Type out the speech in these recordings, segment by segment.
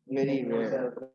very rare.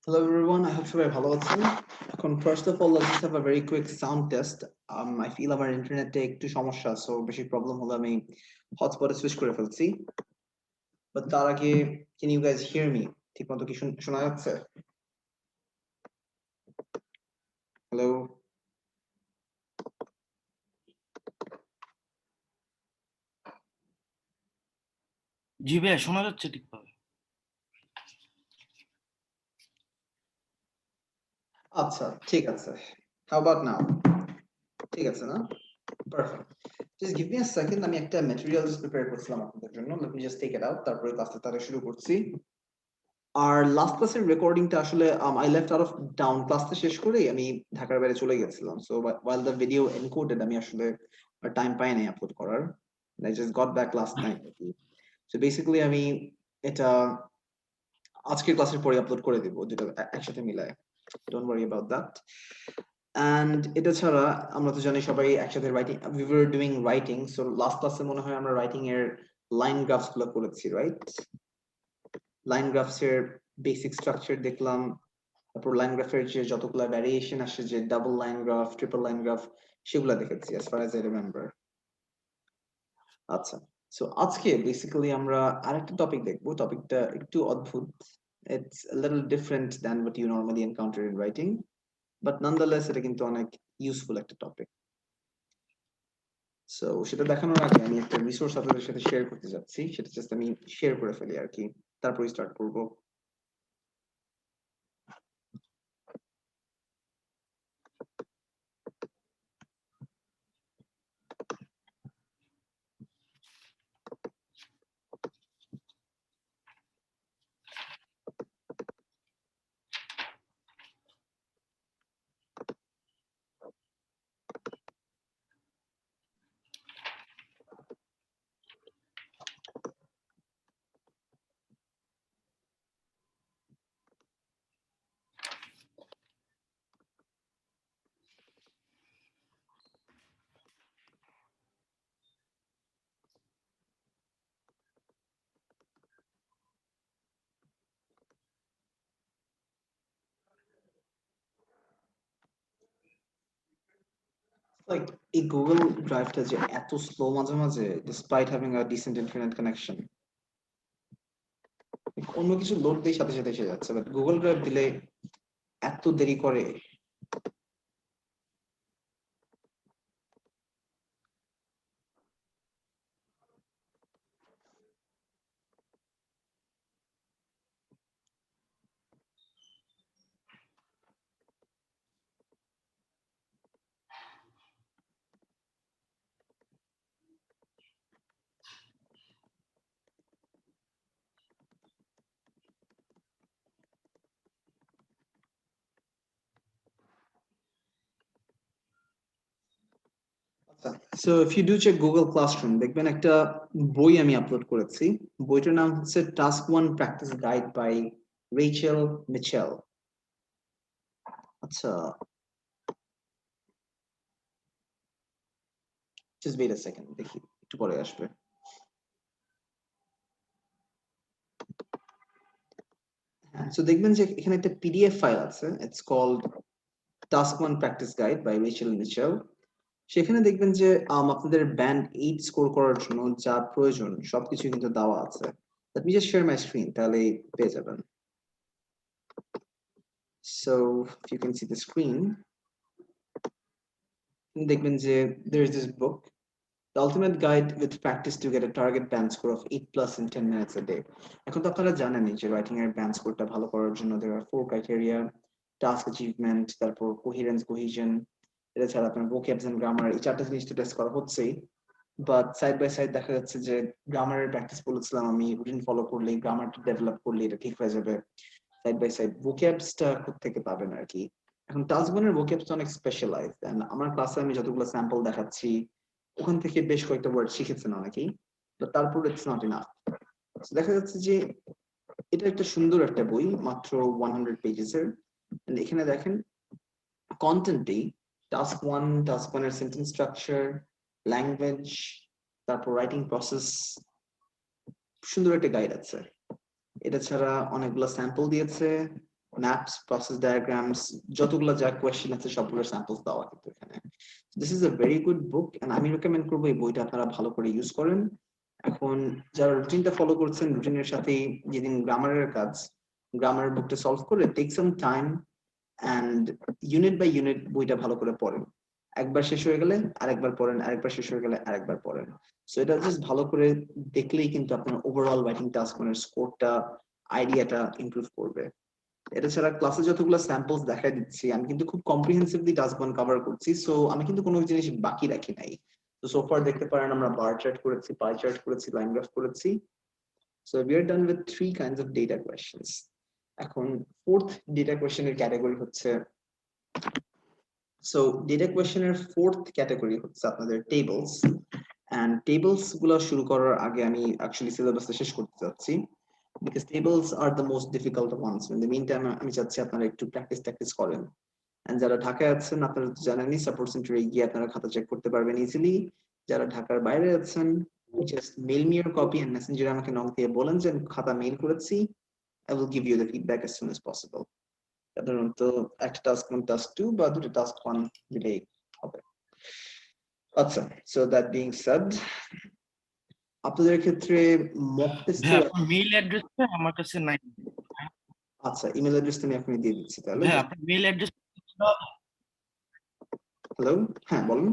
Hello everyone, I hope সবাই ভালো আছেন। এখন first of all, let's just have a very quick sound test. I feel আমার ইন্টারনেটে একটু সমস্যা, so বেশি প্রবলেম হলে আমি হটস্পটে সুইচ করে ফেলছি। But তার আগে, can you guys hear me? ঠিকমতো কি শোনা যাচ্ছে? Hello? জি ভাইয়া শোনা যাচ্ছে ঠিকভাবে। আচ্ছা, ঠিক আছে। How about now? ঠিক আছে না? Perfect. Just give me a second. আমি একটা materials prepare করছিলাম আপনাদের জন্য. Let me just take it out. তারপরে ক্লাসটা তারা শুরু করছি। আর লাস্ট ক্লাসের রেকর্ডিংটা আসলে I left out of down ক্লাসটা শেষ করেই আমি ঢাকার বাইরে চলে গেছিলাম, so while the video encoded আমি আসলে টাইম পাই নাই আপলোড করার। I just got back last night. So basically আমি এটা আজকের ক্লাসের পরে আপলোড করে দিব, যেটা একসাথে মিলায়। Don't worry about that. And এটা ছাড়া আমরা তো জানি সবাই একসাথে writing, we were doing writing, so last ক্লাসে মনে হয় আমরা রাইটিং এর লাইন গ্রাফস গুলো করেছি, রাইট? লাইন গ্রাফস এর বেসিক স্ট্রাকচার দেখলাম, তারপর লাইন গ্রাফের যে যতগুলা ভ্যারিয়েশন আসে, যে double line graph, triple line graph, সেগুলা দেখেছি as far as I remember. আচ্ছা, সো আজকে বেসিক্যালি আমরা আরেকটা টপিক দেখবো। টপিকটা একটু অদ্ভুত, it's a little different than what you normally encounter in writing, but nonetheless এটা কিন্তু অনেক ইউজফুল একটা টপিক। সো সেটা দেখানোর আগে আমি একটা রিসোর্স আপনাদের সাথে শেয়ার করতে যাচ্ছি, সেটা জাস্ট আমি শেয়ার করে ফেলি আর কি, তারপরে স্টার্ট করবো। Like এই গুগল ড্রাইভটা যে এত স্লো মাঝে মাঝে, despite having a decent internet connection, অন্য কিছু লোড দিয়ে সাথে সাথে এসে যাচ্ছে, বাট গুগল ড্রাইভ দিলে এত দেরি করে। So if you do check Google Classroom, দেখবেন একটা বই আমি আপলোড করেছি। বইটার নাম হচ্ছে task 1 practice guide by Rachel Mitchell. আচ্ছা, just wait a second, দেখি একটু পরে আসবে। So দেখবেন যে এখানে একটা পিডিএফ ফাইল আছে, it's called task 1 practice guide by Rachel Mitchell. সেখানে দেখবেন যে আপনাদের ব্যান্ড 8 স্কোর করার জন্য যা প্রয়োজন সবকিছু কিন্তু দেওয়া আছে। Let me just share my screen, তাহলে পেয়ে যাবেন। So if you can see the screen, দেখবেন যে there is this book, The Ultimate Guide with Practice to Get a Target Band Score of 8+ in 10 minutes a day. এখন তো আপনারা জানেনই যে রাইটিং এর ব্যান্ড স্কোরটা ভালো করার জন্য there are 4 criteria: task achievement, তারপর coherence, cohesion, এটা ছাড়া আপনার vocabs and grammar, এই চারটা জিনিস তো টেস্ট করা হচ্ছেই। বাট সাইড বাই সাইড দেখা যাচ্ছে যে গ্রামারের প্র্যাকটিস বলেছিলাম আমি, রুটিন ফলো করলে, গ্রামারটা ডেভেলপ করলে এটা ঠিক হয়ে যাবে। সাইড বাই সাইড ভোক্যাবসটা কোত্থেকে পাবেন আর কি। এখন টাস্ক 1 এর ভোক্যাবসটা অনেক স্পেশালাইজড, এন্ড আমার ক্লাসে আমি যতগুলো স্যাম্পল দেখাচ্ছি ওখান থেকে বেশ কয়েকটা ওয়ার্ড শিখেছেন অনেকেই, বাট তারপর ইটস নট ইনাফ। দেখা যাচ্ছে যে এটা একটা সুন্দর একটা বই, মাত্র 100 পেজেসের। এখানে দেখেন কন্টেন্টেই টাস্ক 1 এর সেন্টেন্স স্ট্রাকচার, ল্যাঙ্গুয়েজ, তারপর রাইটিং প্রসেস, সুন্দর একটা গাইড আছে। এটা ছাড়া অনেকগুলো স্যাম্পল দিয়েছে, ম্যাপস, প্রসেস ডায়াগ্রামস, যতগুলো যা কোয়েশ্চেন আছে সবগুলো স্যাম্পলস দেওয়া কিন্তু এখানে। This is a very good book and আমি রেকমেন্ড করবো এই বইটা আপনারা ভালো করে ইউজ করেন। এখন যারা রুটিনটা ফলো করছেন, রুটিনের সাথে যেদিন গ্রামারের কাজ, গ্রামার বুকটা সলভ করে take some time and unit by unit বইটা ভালো করে পড়েন। একবার শেষ হয়ে গেলে আরেকবার পড়েন, আরেকবার শেষ হয়ে গেলে আরেকবার পড়েন। সো এটা জাস্ট ভালো করে দেখলেই কিন্তু আপনার ওভারঅল রাইটিং টাস্ক মানে স্কোরটা, আইডিয়াটা ইমপ্রুভ করবে। এটা ছাড়া ক্লাসে যতগুলো স্যাম্পলস দেখা দিচ্ছি আমি কিন্তু খুব কম্প্রিহেন্সিভলি টাস্ক ওয়ান কভার করছি, সো আমি কিন্তু কোনো জিনিস বাকি রাখি নাই। তো সোফার দেখতে পারেন আমরা বার চার্ট করেছি, পাই চার্ট করেছি, লাইন গ্রাফ করেছি। So we are done with 3 kinds of data questions. এখন ফোর্থ ডেটা কোয়েশ্চেনের ক্যাটাগরি হচ্ছে, সো ডেটা কোয়েশ্চেনের ফোর্থ ক্যাটাগরি হচ্ছে আপনাদের টেবলস। এন্ড টেবলস গুলো শুরু করার আগে আমি অ্যাকচুয়ালি সিলেবাসটা শেষ করতে চাচ্ছি, because tables are the most difficult ones. In the meantime আমি চাচ্ছি আপনারা একটু প্র্যাকটিস করেন। এন্ড যারা ঢাকায় আছেন আপনারা তো জানেনই, সাপোর্ট সেন্টারে গিয়ে আপনারা খাতা চেক করতে পারবেন ইজিলি। যারা ঢাকার বাইরে আছেন, just mail me your copy and মেসেঞ্জারে আমাকে নক দিয়ে বলেন যে খাতা মেইল করেছি। I will give you the feedback as soon as possible. সাধারণত একটা টাস্ক 1, টাস্ক 2 বা দুটো টাস্ক 1 দিলেই হবে। আচ্ছা, সো দ্যাট বিং সেড, আপনাদের ক্ষেত্রে মক ভাই টেস্টের, আপনার মেইল অ্যাড্রেসটা আমার কাছে নাই। আচ্ছা ইমেল অ্যাড্রেস আমি এখনই দিয়ে দিচ্ছি তাহলে। ভাই আপনার মেইল অ্যাড্রেস হ্যালো, হ্যাঁ বলুন।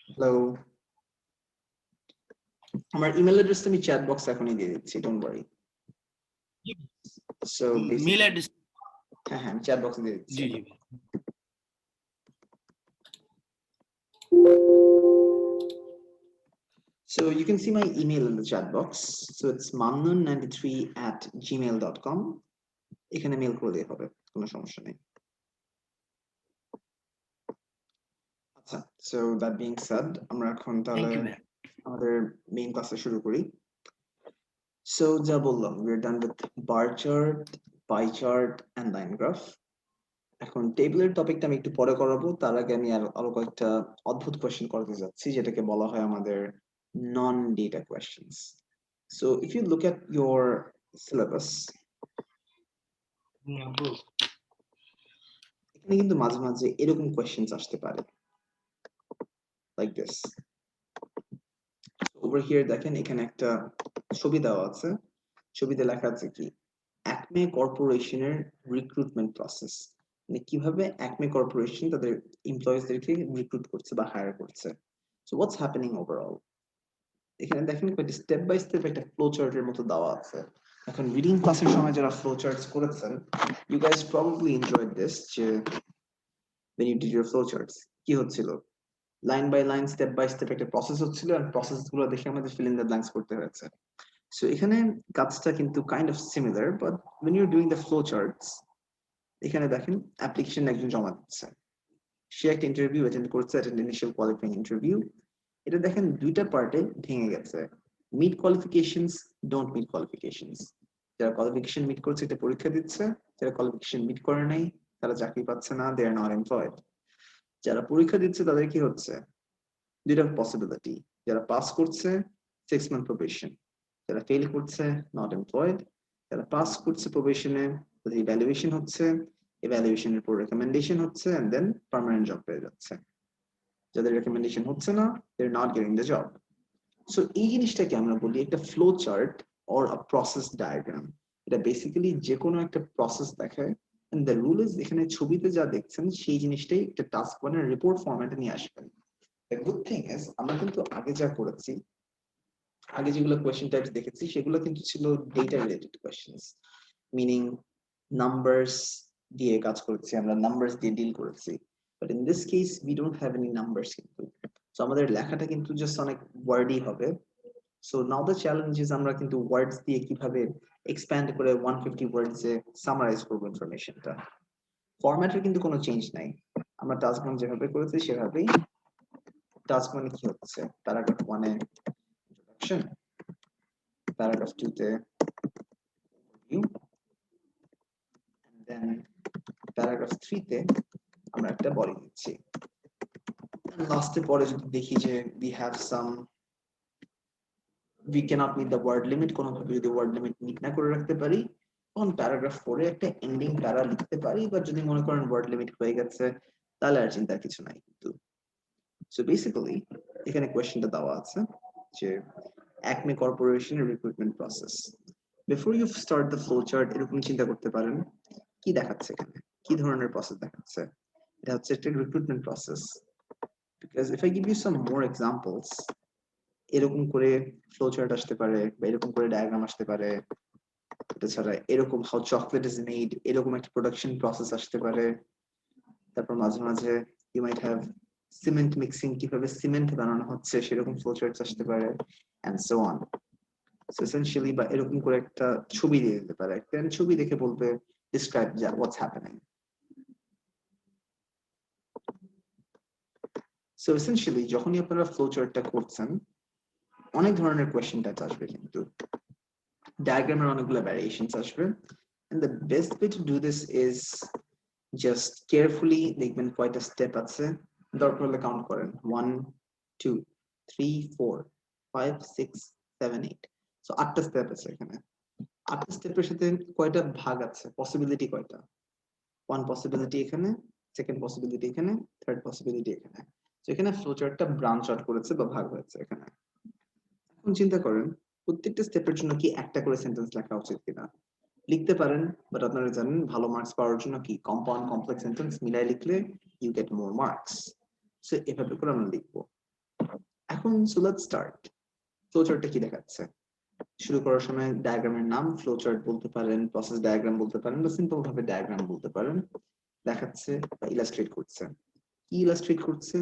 হ্যালো, আমার ইমেল অ্যাড্রেসটা আমি চ্যাট বক্স এখনই দিয়ে দিচ্ছি, don't worry. So mail basically address. হ্যাঁ হ্যাঁ, আমি চ্যাট বক্সে দিয়ে দিচ্ছি। জি জি। So you can see my email in the chat box. So it's mamnun93@gmail.com. এখানে মেল করে দিয়ে হবে, কোনো সমস্যা নেই। আচ্ছা, so that being said, আমরা এখন তাহলে থ্যাংক ইউ ভাই। আমাদের মেইন ক্লাসে শুরু করি। So যা বললাম, we're done with bar chart, pie chart and line graph. এখন টেবিলের টপিকটা আমি একটু পরে করাবো, তার আগে আমি আরো কয়েকটা অদ্ভুত কোয়েশ্চেন করতে যাচ্ছি যেটাকে বলা হয় আমাদের non data questions. So if you look at your syllabus, এখানে কিন্তু মাঝে মাঝে এরকম কোয়েশ্চেনস আসতে পারে, লাইক দিস। ওভার হিয়ার দেখেন, এখানে একটা ছবি দেওয়া আছে, ছবিতে লেখা আছে কি, অ্যাকমে কর্পোরেশনের রিক্রুটমেন্ট প্রসেস, মানে কিভাবে অ্যাকমে কর্পোরেশন তাদের এমপ্লয়িজদেরকে রিক্রুট করছে বা হায়ার করছে। সো হোয়াটস হ্যাপেনিং ওভারঅল, এখানে দেখেন কয়েকটা স্টেপ বাই স্টেপ একটা ফ্লো চার্টের মতো দেওয়া আছে। এখন রিডিং ক্লাসের সময় যারা ফ্লো চার্টস করেছেন, you guys probably enjoyed this, যে when you did your flow charts কি হচ্ছিল, line by line step by step একটা প্রসেস হচ্ছিল, আর প্রসেস গুলো দেখে আমাদের ফিল ইন দ্য ব্ল্যাঙ্কস করতে হয়েছে। সো এখানে কাজটা কিন্তু kind of similar, but when you're doing the flow charts, এখানে দেখেন অ্যাপ্লিকেশন একজন জমা দিচ্ছে, সে একটা ইন্টারভিউ অ্যাটেন্ড করছে, একটা ইনিশিয়াল কোয়ালিফাইং ইন্টারভিউ। এটা দেখেন দুইটা পার্টে ভেঙে গেছে, meet qualifications, don't meet qualifications. যারা কোয়ালিফিকেশন মিট করছে এটা পরীক্ষা দিচ্ছে, যারা কোয়ালিফিকেশন মিট করে নাই তারা চাকরি পাচ্ছে না, দে আর নট এমপ্লয়েড। যারা পরীক্ষা দিচ্ছে তাদের কি হচ্ছে, দুইটা পসিবিলিটি, যারা পাস করছে 6 মান্থ প্রবেশন, যারা ফেল করছে নট এমপ্লয়েড। যারা পাস করছে প্রবেশনে, তাদের ইভ্যালুয়েশন হচ্ছে, ইভ্যালুয়েশনের পর রেকমেন্ডেশন হচ্ছে, এন্ড দেন পার্মানেন্ট জব পেয়ে যাচ্ছে। যাদের রেকমেন্ডেশন হচ্ছে না, they are not getting the job. So এই জিনিসটাকে আমরা বলি একটা flow chart or a process diagram. এটা বেসিক্যালি যে কোনো একটা প্রসেস দেখায়, এন্ড দ্য রুল ইজ এখানে ছবিতে যা দেখছেন সেই জিনিসটাই একটা টাস্ক ওয়ানের রিপোর্ট ফরম্যাটে নিয়ে আসবেন। দ্য গুড থিং ইজ আমরা কিন্তু আগে যা করেছি, আগে যেগুলো কোয়েশ্চেন টাইপস দেখেছি সেগুলো কিন্তু ছিল data related questions, meaning numbers দিয়ে কাজ করেছি, আমরা নাম্বারস দিয়ে ডিল করেছি। But in this case we don't have any numbers কিন্তু, সো আমাদের লেখাটা কিন্তু জাস্ট অনেক ওয়ার্ডই হবে। So now the challenge is আমরা কিন্তু ওয়ার্ডস দিয়ে কিভাবে এক্সপ্যান্ড করে 150 ওয়ার্ডস এ সামারাইজ করব ইনফরমেশনটা। ফরম্যাটের কিন্তু কোনো চেঞ্জ নাই, আমরা টাস্ক ওয়ান যেভাবে করেছি সেভাবেই। টাস্ক ওয়ানে কি হচ্ছে, প্যারাগ্রাফ 1 এ ইন্ট্রোডাকশন, প্যারাগ্রাফ 2 তে ওভারভিউ, দেন প্যারাগ্রাফ 3 তে আমরা একটা বডি দিচ্ছি। লাস্টে পরে যদি দেখি যে we have some, we cannot meet the word limit, কোনোভাবে যদি ওয়ার্ড লিমিট মিট না করে রাখতে পারি, কোন প্যারাগ্রাফ পড়ে একটা এন্ডিং প্যারা লিখতে পারি, বা যদি মনে করেন ওয়ার্ড লিমিট হয়ে গেছে তাহলে আর চিন্তার কিছু নাই। কিন্তু সো বেসিক্যালি এখানে কোয়েশ্চেনটা দেওয়া আছে যে অ্যাকমে কর্পোরেশনের recruitment process. Before you start the flow chart, এরকম চিন্তা করতে পারেন কি দেখাচ্ছে এখানে, কি ধরনের প্রসেস দেখাচ্ছে। এটা হচ্ছে একটা recruitment process, because if I give you some more examples, এরকম করে ফ্লো চার্ট আসতে পারে, বা এরকম করে ডায়াগ্রাম আসতে পারে। এছাড়া এরকম হাউ চকলেট ইজ মেড, এরকম একটা প্রোডাকশন প্রসেস আসতে পারে। তারপর মাঝে মাঝে you might have cement mixing, কিভাবে সিমেন্ট বানানো হচ্ছে সেরকম ফ্লো চার্টস আসতে পারে, and so on. So essentially বা এরকম করে একটা ছবি দিয়ে দিতে পারে, একটা ছবি দেখে বলবে describe what's happening. So essentially যখনই আপনারা ফ্লো চার্টটা করছেন অনেক ধরনের কোয়েশ্চেন টাইপ আসবে, কিন্তু ডায়াগ্রামের অনেকগুলো ভ্যারিয়েশনস আসবে। And the best way to do this is just carefully দেখবেন কয়টা স্টেপ আছে, দরকার হলে কাউন্ট করেন 1 2 3 4 5 6 7 8। সো 8টা স্টেপ আছে এখানে। 8টা স্টেপের সাথে কয়টা ভাগ আছে, পসিবিলিটি কয়টা? 1 পসিবিলিটি এখানে, সেকেন্ড পসিবিলিটি এখানে, থার্ড পসিবিলিটি এখানে। তো এখানে ফ্লোচার্টটা ব্রাঞ্চ আউট করেছে বা ভাগ হয়েছে এখানে। এখন চিন্তা করেন প্রত্যেকটা স্টেপের জন্য কি একটা করে সেন্টেন্স লেখা উচিত কিনা। লিখতে পারেন, বাট আপনারা জানেন ভালো মার্কস পাওয়ার জন্য কি কম্পাউন্ড কমপ্লেক্স সেন্টেন্স মিলাই লিখলে you get more marks. So এভাবে করে আমরা লিখবো। এখন সো লেটস স্টার্ট। ফ্লোচার্টটা কি দেখাচ্ছে? শুরু করার সময় ডায়াগ্রামের নাম ফ্লোচার্ট বলতে পারেন, প্রসেস ডায়াগ্রাম বলতে পারেন, বা সিম্পল ভাবে ডায়াগ্রাম বলতে পারেন। দেখাচ্ছে বা ইলাস্ট্রেট করছে। কি ইলাস্ট্রেট করছে?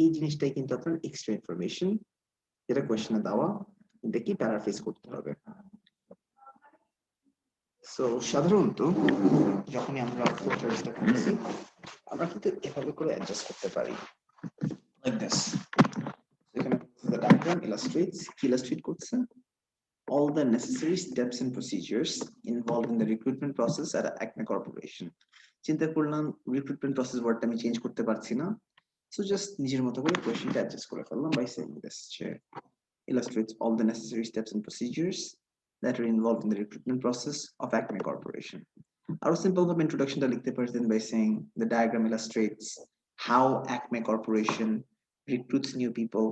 এই জিনিসটাই কিন্তু আপনার এক্সট্রা ইনফরমেশন, যেটা কোয়েশ্চেনে দেওয়া, এটা কি প্যারাফ্রেজ করতে হবে। সো সাধারণত যখনই আমরা ফ্লোচার্টটা করছি আমরা কিন্তু এভাবে করে অ্যাডজাস্ট করতে পারি, লাইক দিস। এখানে the diagram illustrates, কি ইলাস্ট্রেট করছে? All the necessary steps and procedures involved in the recruitment process at Acme Corporation. চিন্তা করলাম রিক্রুটমেন্ট প্রসেস ওয়ার্ডটা আমি চেঞ্জ করতে পারছি না, সো জাস্ট নিজের মতো করে কোয়েশ্চেনটা অ্যাডজাস্ট করে ফেললাম বাই সেইং দিস যে illustrates all the necessary steps and procedures that are involved in the recruitment process of Acme Corporation. আরো সিম্পল ভাবে ইন্ট্রোডাকশনটা লিখতে পারতেন by saying the diagram illustrates how Acme Corporation recruits new people,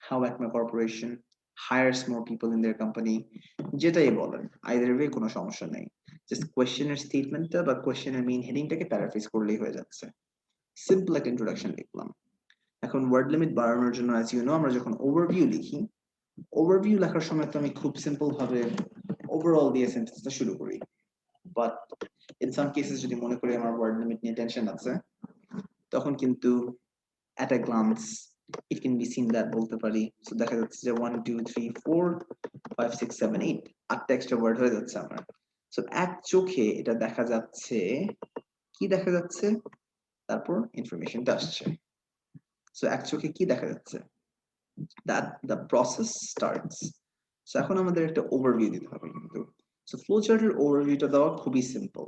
how Acme Corporation hires more people in their company. যেটাই বলেন either way কোনো সমস্যা নেই, জাস্ট কোয়েশ্চেনের স্টেটমেন্টটা বা কোয়েশ্চেনের মেইন হেডিংটাকে প্যারাফ্রেজ করলেই হয়ে যাচ্ছে। সিম্পল একটা ইন্ট্রোডাকশন লিখলাম। এখন ওয়ার্ড লিমিট বাড়ানোর জন্য অ্যাজ ইউ নো আমরা যখন ওভারভিউ লিখি, ওভারভিউ লেখার সময় তো আমি খুব সিম্পল ভাবে ওভারঅল দিয়ে সেন্টেন্সটা শুরু করি, বাট ইন সাম কেসেস যদি মনে করি আমার ওয়ার্ড লিমিট নিয়ে টেনশন আছে, তখন কিন্তু at a glance it can be seen that বলতে পারি। সো দেখা যাচ্ছে যে 1 2 3 4 5 6 7 8 আটটা এক্সট্রা ওয়ার্ড হয়ে যাচ্ছে আমার। সো এক চোখে এটা দেখা যাচ্ছে, কি দেখা যাচ্ছে, তারপর ইনফরমেশনটা আসছে। সো এক চোখে কি দেখা যাচ্ছে? that the process starts. So এখন আমাদের একটা ওভারভিউ দিতে হবে কিন্তু। সো ফ্লো চার্টের ওভারভিউটা দেওয়া খুবই সিম্পল।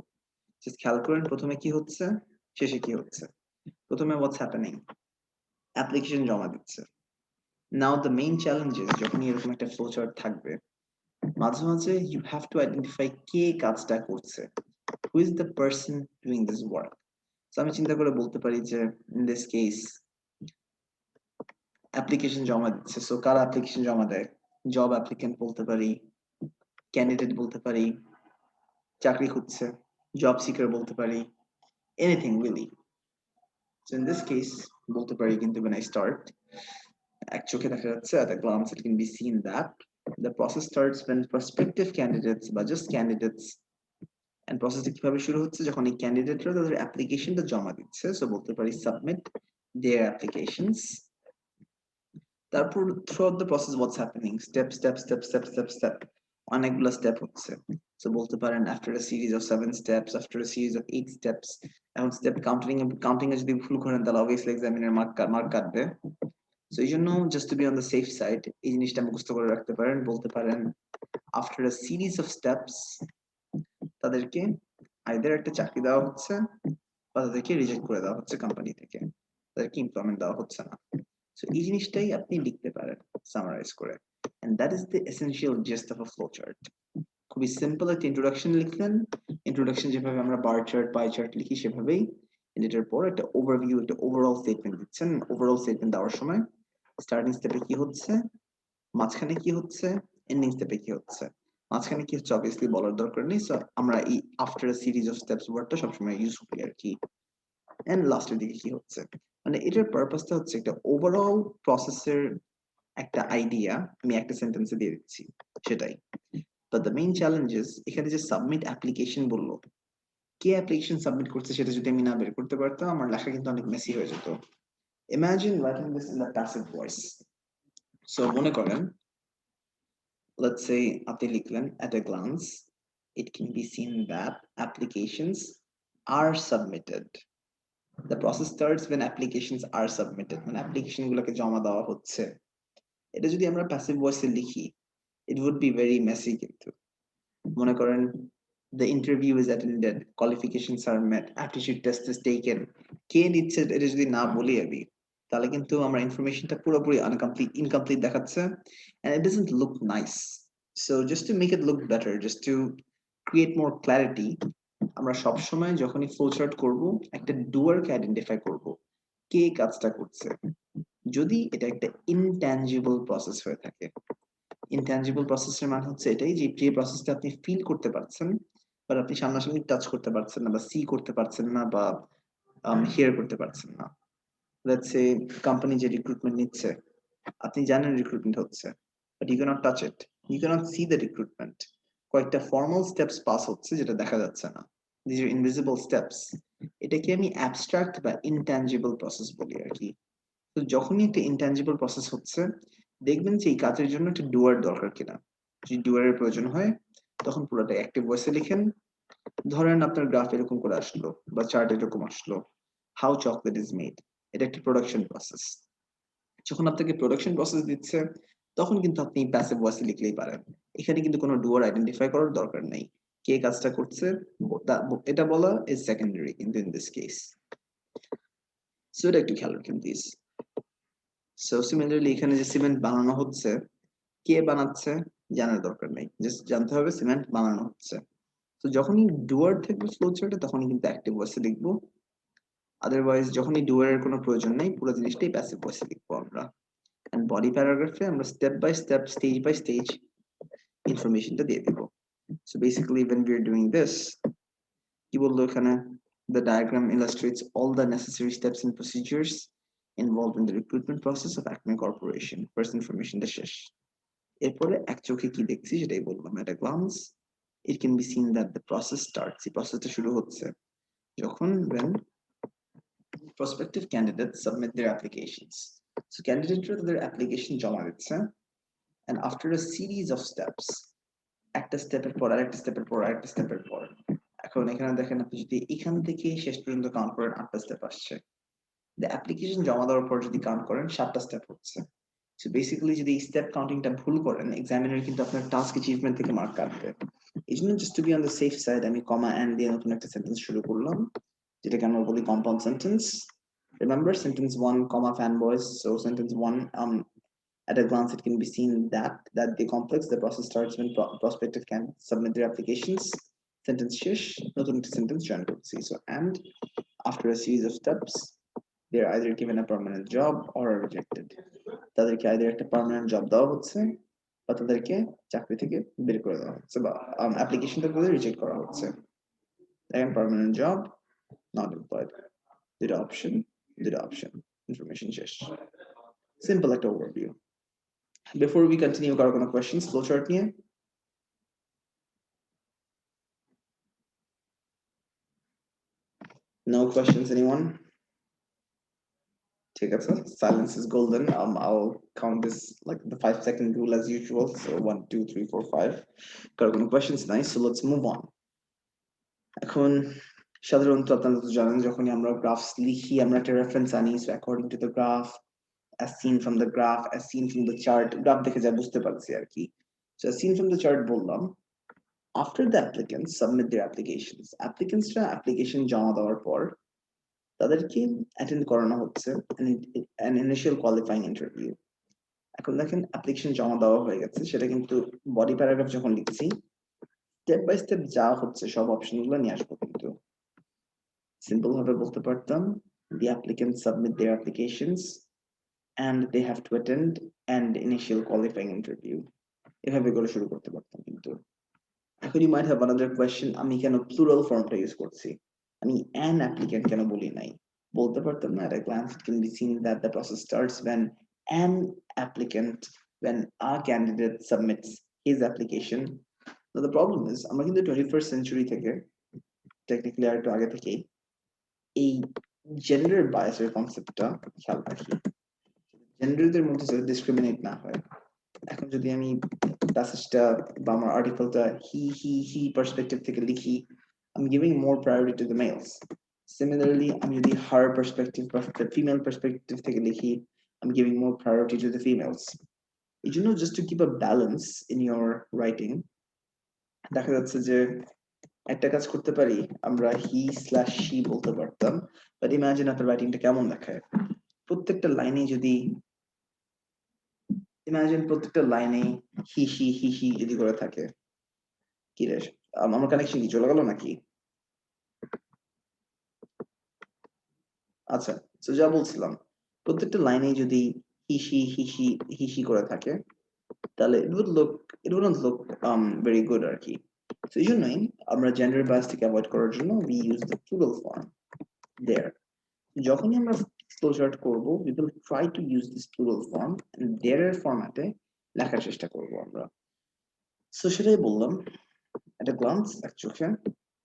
জাস্ট খেয়াল করেন প্রথমে কি হচ্ছে, শেষে কি হচ্ছে। প্রথমে হোয়াটস হ্যাপেনিং, অ্যাপ্লিকেশন জমা দিচ্ছে। নাও দ্য মেইন চ্যালেঞ্জ ইজ যখনই এরকম একটা ফ্লো চার্ট থাকবে, মাঝে মাঝে ইউ হ্যাভ টু আইডেন্টিফাই কে কাজটা করছে, who is the person doing this work. So আমি চিন্তা করে বলতে পারি যে ইন দিস কেস অ্যাপ্লিকেশন জমা দিচ্ছে। সো কারা অ্যাপ্লিকেশন জমা দেয়? জব অ্যাপ্লিকেন্ট বলতে পারি, ক্যান্ডিডেট বলতে পারি, চাকরি খুঁজছে, জব সিকার বলতে পারি, anything really. So in this case বলতে পারি কিন্তু when I start, এক চোখে দেখা যাচ্ছে at a glance it can be seen that the process starts when prospective candidates বা just candidates, and processটা কিভাবে শুরু হচ্ছে যখন এই ক্যান্ডিডেটরা তাদের অ্যাপ্লিকেশনটা জমা দিচ্ছে। সো বলতে পারি submit their applications। তারপর throughout the process what's happening, step অনেকগুলো স্টেপ হচ্ছে। সো বলতে পারেন after a series of 7 steps, after a series of 8 steps। এখন স্টেপ কাউন্টিং এ যদি ভুল করেন তাহলে অবভিয়াসলি এক্সামিনার মার্ক কাটবে। সো এই জন্য just to be on the safe side এই জিনিসটা মুখস্থ করে রাখতে পারেন। বলতে পারেন after a series of steps তাদেরকে আইদার একটা চাকরি দেওয়া হচ্ছে বা তাদেরকে রিজেক্ট করে দেওয়া হচ্ছে কোম্পানি থেকে, তাদেরকে এমপ্লয়মেন্ট দেওয়া হচ্ছে না। সো এই জিনিসটাই আপনি লিখতে পারেন সামারাইজ করে, and that is the essential gist of a flow chart. খুবই সিম্পল একটা ইন্ট্রোডাকশন লিখলেন, ইন্ট্রোডাকশন যেভাবে আমরা বার চার্ট পাই চার্ট লিখি সেভাবেই এটার পর একটা ওভারভিউ একটা ওভারঅল স্টেটমেন্ট দিচ্ছেন ওভারঅল স্টেটমেন্ট দেওয়ার সময় স্টার্টিং স্টেপে কি হচ্ছে মাঝখানে কি হচ্ছে এন্ডিং স্টেপে কি হচ্ছে মাঝখানে কি হচ্ছে অবভিয়াসলি বলার দরকার নেই সো আমরা এই after a series of steps ওয়ার্ডটা সবসময় ইউজ করি আর কি এন্ড লাস্টের দিকে কি হচ্ছে মানে এটার পারপাসটা হচ্ছে একটা ওভারঅল প্রসেসের একটা আইডিয়া আমি একটা সেন্টেন্সে দিয়ে দিচ্ছি সেটাই but the main challenge is এখানে যে সাবমিট অ্যাপ্লিকেশন বললো কে অ্যাপ্লিকেশন সাবমিট করছে সেটা যদি আমি না বের করতে পারতাম আমার লেখা কিন্তু অনেক মেসি হয়ে যেত imagine writing this in the passive voice so মনে করেন let's say আপনি লিখলেন at a glance it can be seen that applications are submitted the process starts when applications are submitted মানে অ্যাপ্লিকেশন গুলোকে জমা দেওয়া হচ্ছে এটা যদি আমরা প্যাসিভ ভয়েসে লিখি it would be very messy কিন্তু মনে করেন the interview is attended qualifications are met aptitude test is taken কে নিচ্ছে এটা যদি না বলি আমি তাহলে কিন্তু আমরা ইনফরমেশনটা পুরোপুরি ইনকমপ্লিট দেখাচ্ছে and it doesn't look nice so just to make it look better just to create more clarity আমরা সব সময় যখনই ফ্লো চার্ট করব একটা ডুয়ারকে আইডেন্টিফাই করব কে কাজটা করছে যদি এটা একটা ইনট্যাঞ্জিবল প্রসেস হয়ে থাকে ইনট্যাঞ্জিবল প্রসেসের মানে হচ্ছে এটাই যে যে প্রসেসটা আপনি ফিল করতে পারছেন বাট আপনি সামনাসামনি টাচ করতে পারছেন না বা সি করতে পারছেন না বা হিয়ার করতে পারছেন না লেটস সে কোম্পানি যে রিক্রুটমেন্ট নিচ্ছে আপনি জানেন রিক্রুটমেন্ট হচ্ছে but you cannot touch it you cannot see the recruitment কয়েকটা ফর্মাল স্টেপস পাস হচ্ছে যেটা দেখা যাচ্ছে না দিস আর ইনভিজিবল স্টেপস এটাকে আমি অ্যাবস্ট্রাক্ট বা ইনট্যাঞ্জিবল প্রসেস বলি আর কি তো যখনই একটা ইনট্যাঞ্জিবল প্রসেস হচ্ছে দেখবেন যে এই কাজের জন্য একটা ডুয়ার দরকার কিনা যদি ডুয়ারের প্রয়োজন হয় তখন পুরোটা অ্যাক্টিভ ভয়েসে লিখেন ধরেন আপনার গ্রাফ এরকম করে আসলো বা চার্ট এরকম আসলো হাউ চকলেট ইজ মেড এটা একটা প্রোডাকশন প্রসেস যখন আপনাকে প্রোডাকশন প্রসেস দিচ্ছে তখন কিন্তু আপনি প্যাসিভ ভয়েসে লিখলেই পারেন এখানে কিন্তু কোনো ডুয়ার আইডেন্টিফাই করার দরকার নেই কে কাজটা করছে এটা বলা ইজ সেকেন্ডারি কিন্তু ইন দিস কেস সো এটা একটু খেয়াল রাখেন প্লিজ সো সিমিলারলি এখানে যে সিমেন্ট বানানো হচ্ছে কে বানাচ্ছে জানার দরকার নেই জাস্ট জানতে হবে সিমেন্ট বানানো হচ্ছে তো যখনই ডুয়ার থাকবে ফ্লো চার্টে তখনই কিন্তু অ্যাক্টিভ ভয়েসে লিখবো আদারওয়াইজ যখনই ডুয়ারের কোনো প্রয়োজন নেই পুরো জিনিসটাই প্যাসিভ ভয়েসে লিখবো আমরা এন্ড বডি প্যারাগ্রাফে আমরা step by step stage by stage ইনফরমেশনটা দিয়ে দেব so basically when we are doing this কি বললো এখানে the diagram illustrates all the necessary steps and procedures involved in the recruitment process of Acme Corporation first information টা শেষ এরপরে এক চোখে কি দেখছি সেটাই বললাম at a glance it can be seen that the process starts এই প্রসেসটা শুরু হচ্ছে যখন when prospective candidates submit their applications so ক্যান্ডিডেটরা তাদের অ্যাপ্লিকেশন জমা দিচ্ছে and after a series of steps একটা স্টেপের পর আরেকটা স্টেপের পর আরেকটা স্টেপের পর এখন এখানে দেখেন আপনি যদি এখান থেকে শেষ পর্যন্ত কাউন্ট করেন 8টা স্টেপ আসছে the application জমা দেওয়ার পর যদি কাউন্ট করেন 7টা স্টেপ হচ্ছে সো বেসিক্যালি যদি এই স্টেপ কাউন্টিংটা ভুল করেন এক্সামিনার কিন্তু আপনার টাস্ক অ্যাচিভমেন্ট থেকে মার্ক কাটবে এই জন্য just to be on the safe side আমি কমা এন্ড দিয়ে নতুন একটা সেন্টেন্স শুরু করলাম যেটাকে আমরা বলি compound sentence remember sentence 1 comma fanboys so sentence 1 at a glance it can be seen that the complex the process starts when prospective can submit their applications sentence shesh নতুন একটা sentence join করছি so and after a series of steps they're either given a permanent job or are rejected তাদেরকে either একটা permanent job দেওয়া হচ্ছে বা তাদেরকে চাকরি থেকে বের করে দেওয়া হচ্ছে বা অ্যাপ্লিকেশনটা করে রিজেক্ট করা হচ্ছে দেখেন permanent job not employed দুটো option information শেষ simple একটা overview before we continue কারো কোনো questions flowchart নিয়ে no questions anyone ঠিক আছে silence is golden I'll count this like the 5-second rule as usual so 1 2 3 4 5 কারো কোনো questions নাই so let's move on এখন সাধারণত আপনারা তো জানেন যখনই আমরা গ্রাফস লিখি আমরা একটা রেফারেন্স আনি so according to the graph as seen from the graph as seen from the chart graph দেখে যা বুঝতে পারছি আর কি so as seen from the chart বললাম after the applicants submit their applications applicants-রা application জমা দেওয়ার পর তাদেরকে অ্যাটেন্ড করানো হচ্ছে an initial qualifying interview এখন দেখেন অ্যাপ্লিকেশন জমা দেওয়া হয়ে গেছে সেটা কিন্তু বডি প্যারাগ্রাফ যখন লিখছি স্টেপ বাই স্টেপ যা হচ্ছে সব অপশনগুলো নিয়ে আসবো, কিন্তু সিম্পল ভাবে বলতে পারতাম the applicants submit their applications and they have to attend an initial qualifying interview, এভাবে করে শুরু করতে পারতাম। কিন্তু এখন you might have another question, আমি কেন প্লুরাল ফর্মটা ইউজ করছি, আমি an applicant কেন বলি নাই? বলতে পারতাম না, at a glance it can be seen that the process starts when an applicant, when a candidate submits his application. Now the problem is আমরা কিন্তু 21st century থেকে টেকনিক্যালি আর একটু আগে থেকেই এই জেন্ডার বায়াসের কনসেপ্টটা খেয়াল রাখি। জেন্ডারদের মধ্যে যদি ডিসক্রিমিনেট না হয়, এখন যদি আমি প্যাসেজটা বা আমার আর্টিকেলটা হি পার্সপেক্টিভ থেকে লিখি, I'm giving more priority to the males. Similarly, আমি যদি her perspective বা ফিমেল পার্সপেক্টিভ থেকে লিখি, I'm giving more priority to the females. এই জন্য just to keep a balance in your writing, দেখা যাচ্ছে যে একটা কাজ করতে পারি, আমরা he/she বলতে পারতাম, বাট ইমাজিন আপনার রাইটিংটা কেমন দেখায়, প্রত্যেকটা লাইনে যদি ইমাজিন প্রত্যেকটা লাইনে হি যদি করে থাকে, কি রে আমার কানেকশন কি চলে গেল নাকি? আচ্ছা, তো যা বলছিলাম, প্রত্যেকটা লাইনে যদি হি করে থাকে, তাহলে it wouldn't look very good আর কি। তো এই জন্যই আমরা জেন্ডার বায়াস থেকে অ্যাভয়েড করার জন্য we use the plural form there. যখনই আমরা ফ্লো চার্ট করব, we will try to use this plural form and there এর ফরম্যাটে লেখার চেষ্টা করব আমরা। সো সেটাই বললাম, at a glance এক চোখে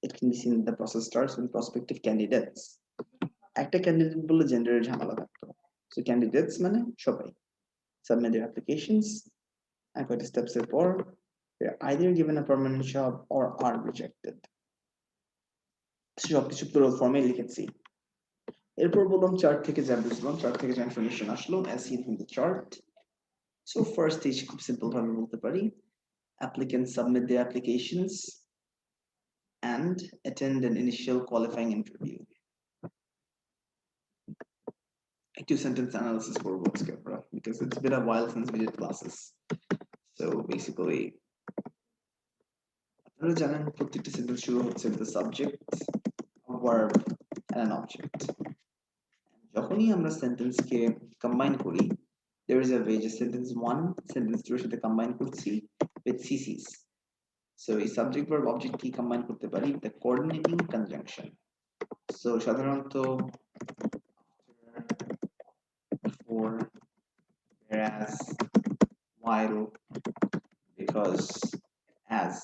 it can be seen that the process starts with prospective candidates. একটা ক্যান্ডিডেট বললে জেন্ডারের ঝামেলা থাকতো, সো ক্যান্ডিডেটস মানে সবাই submit their applications and কয়েকটা steps এর পর they're either given a permanent job or are rejected. সবকিছু plural ফর্মে লিখেছি। এরপর বললাম চার্ট থেকে যা বুঝলাম, চার্ট থেকে যা ইনফরমেশন আসলো as seen from the chart. So first stage খুব সিম্পল ভাবে বলতে পারি, applicants submit their applications and attend an initial qualifying interview. একটু sentence analysis করবো আজকে আমরা, because it's been a while since we did classes. So basically আপনারা জানেন প্রত্যেকটা সেন্টেন্স শুরু হচ্ছে with a subject, a verb and an object. যখনই আমরা সেন্টেন্সকে কম্বাইন করি, there is a way যে sentence 1 sentence 2 এর সাথে কম্বাইন করছি with CCs. So এই subject verb object কি কম্বাইন করতে পারি, the coordinating conjunction. So সাধারণত for, whereas, while, because, as,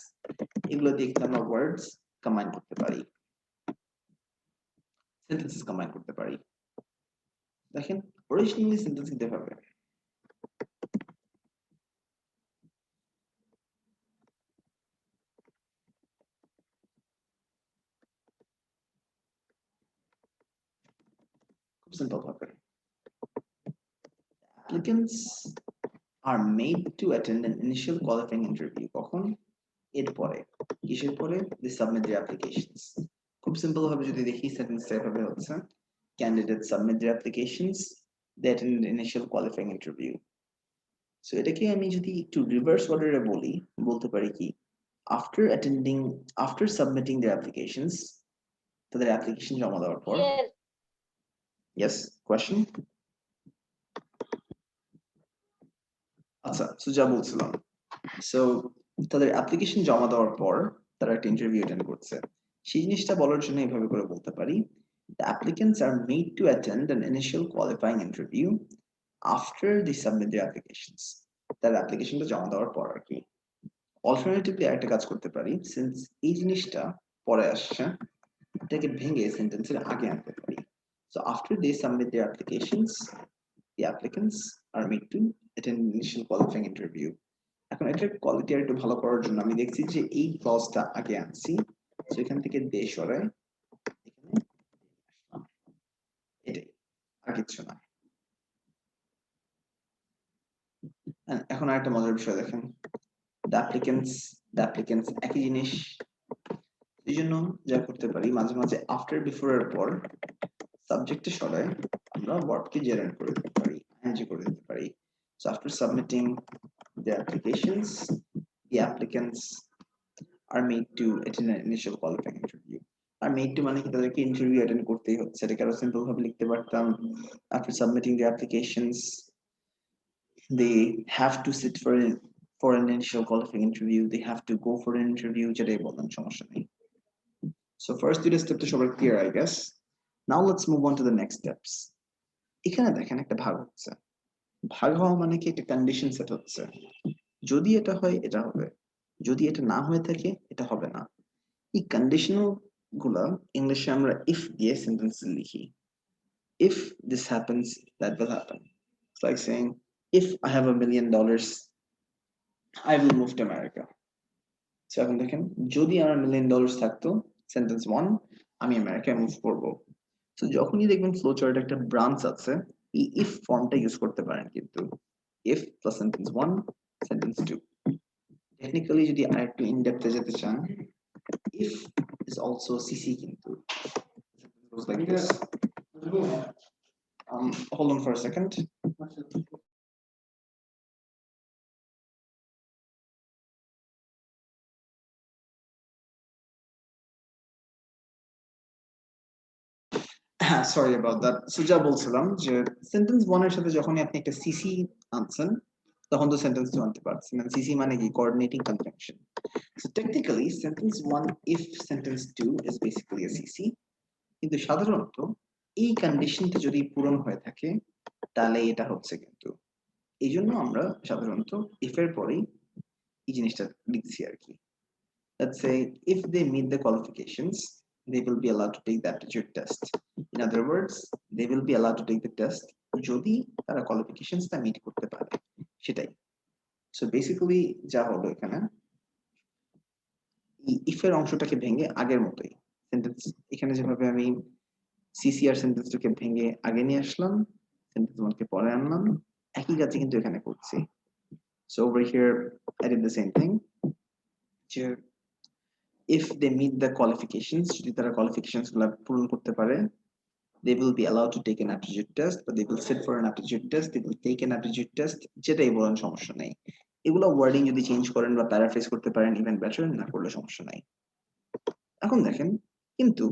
এগুলো দিয়ে আমরা words কম্বাইন করতে পারি, sentences কম্বাইন করতে পারি। দেখেন অরিজিনালি সেন্টেন্স কিন্তু এভাবে, খুব সিম্পল ভাবে, applicants are made to attend an initial qualifying interview, কখন, এরপরে, কিসের পরে, they submit their applications। খুব সিম্পল ভাবে যদি দেখি সেন্টেন্সটা এভাবে হচ্ছে, candidates submit their applications, they attend an initial qualifying interview। So এটাকে আমি যদি একটু রিভার্স অর্ডারে বলি, বলতে পারি কি, after submitting their applications, তাদের অ্যাপ্লিকেশন জমা দেওয়ার পর, yes question, আচ্ছা সো যা বলছিলাম, সো তাদের অ্যাপ্লিকেশন জমা দেওয়ার পর তারা একটা ইন্টারভিউ অ্যাটেন্ড করছে, সেই জিনিসটা বলার জন্য এইভাবে করে বলতে পারি, the applicants are made to attend an initial qualifying interview after they submit their applications, তার অ্যাপ্লিকেশনটা জমা দেওয়ার পর আর কি। অল্টারনেটিভলি একটা কাজ করতে পারি, সিন্স এই জিনিসটা পরে আসছে, এটাকে ভেঙে সেন্টেন্সের আগে আনতে পারি। So after they submit their applications, the applicants are made to attend an initial qualifying interview. এখন এটার কোয়ালিটি আর একটু ভালো করার জন্য আমি দেখছি যে এই ক্লজটা আগে আনছি, সো এখান থেকে দে সরাই এখানে আসলাম, এটাই আর কিছু না। এখন আরেকটা মজার বিষয় দেখেন, the applicants একই জিনিস, এই জন্য যা করতে পারি মাঝে মাঝে আফটার বিফোর এর পর সাবজেক্টে সরাই আমরা ভার্বকে জেনারেট করে দিতে পারি, আইএনজি করে দিতে পারি। So after submitting the applications, the applicants are made to attend an initial qualifying interview. Are made to মানে কি তাদেরকে ইন্টারভিউ অ্যাটেন্ড করতেই হচ্ছে, এটাকে আরো সিম্পল ভাবে লিখতে পারতাম after submitting the applications they have to sit for an initial qualifying interview, they have to go for an interview, যেটাই বলেন সমস্যা নেই. So first দুটো স্টেপ তো সবার clear I guess. Now let's move on to the next steps. এখানে দেখেন একটা ভাগ হচ্ছে, ভাগ হওয়া মানে কি একটা কন্ডিশন সেট হচ্ছে, যদি এটা হয় এটা হবে, যদি এটা না হয়ে থাকে এটা হবে না. এই কন্ডিশনাল গুলা ইংলিশে আমরা if দিয়ে সেন্টেন্স লিখি. If this happens that will happen. It's like saying if I have $1 million I will move to America. So এখন দেখেন যদি আমার $1 million থাকতো, সেন্টেন্স 1 আমি আমেরিকায় মুভ করব. সো যখনই দেখবেন ফ্লো চার্ট একটা ব্রাঞ্চ আছে, এই if ফর্মটা ইউজ করতে পারেন কিন্তু if plus sentence 1 sentence 2. Technically যদি আরেকটু ইন ডেপথে যেতে চান, if is also CC কিন্তু goes like this. Hold on for a second. হ্যাঁ সরি অ্যাবাউট দ্যাট. সো যা বলছিলাম যে সেন্টেন্স 1 এর সাথে যখনই আপনি একটা সিসি আনছেন তখন তো সেন্টেন্স 2 আনতে পারছেন. সিসি মানে কি coordinating conjunction. So technically sentence 1 if sentence 2 is basically a CC, কিন্তু সাধারণত এই কন্ডিশনটা যদি পূরণ হয়ে থাকে তাহলে এটা হচ্ছে কিন্তু, এইজন্য আমরা সাধারণত if এর পরেই এই জিনিসটা লিখছি আর কি. Let's say if they meet the qualifications they will be allowed to take the aptitude test. In other words, they will be allowed to take the test যদি তারা কোয়ালিফিকেশনসটা মিট করতে পারে সেটাই. সো বেসিক্যালি যা হলো এখানে এই if এর অংশটাকে ভেঙে আগের মতোই সেন্টেন্স, এখানে যেভাবে আমি সিসি আর সেন্টেন্সটাকে ভেঙে আগে নিয়ে আসলাম, সেন্টেন্স 1 কে পরে আনলাম, একই কাজই কিন্তু এখানে করছি. So over here I did the same thing. যে if they meet the qualifications, যদি তারা qualifications গুলা পূরণ করতে পারে, they will be allowed to take an aptitude test, but they will sit for an aptitude test, they will take an aptitude test, যেটাই বলেন সমস্যা নেই. এগুলো ওয়ার্ডিং যদি চেঞ্জ করেন বা প্যারাফ্রেজ করতে পারেন ইভেন বেটার, না করলে সমস্যা নাই. এখন দেখেন কিন্তু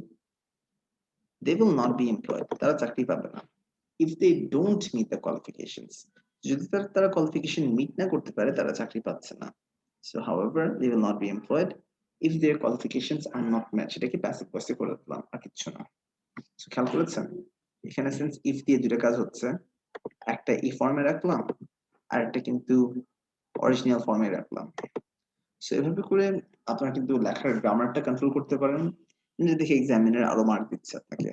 they will not be employed, তারা চাকরি পাবে না if they don't meet the qualifications. যদি তারা কোয়ালিফিকেশন মিট না করতে পারে তারা চাকরি পাচ্ছে না. So however they will not be employed if their qualifications are not met. সেটাকে প্যাসিভ ভয়েসে করে দিলাম আর কিছু না. সো খেয়াল করেছেন এখানে সেন্স if দিয়ে দুটো কাজ হচ্ছে, একটা এই ফর্মে রাখলাম আর একটা কিন্তু অরিজিনাল ফর্মে রাখলাম. সো এভাবে করে আপনারা কিন্তু লেখার গ্রামারটা কন্ট্রোল করতে পারেন, নিজে দেখে এক্সামিনার আরো মার্ক দিচ্ছে আপনাকে.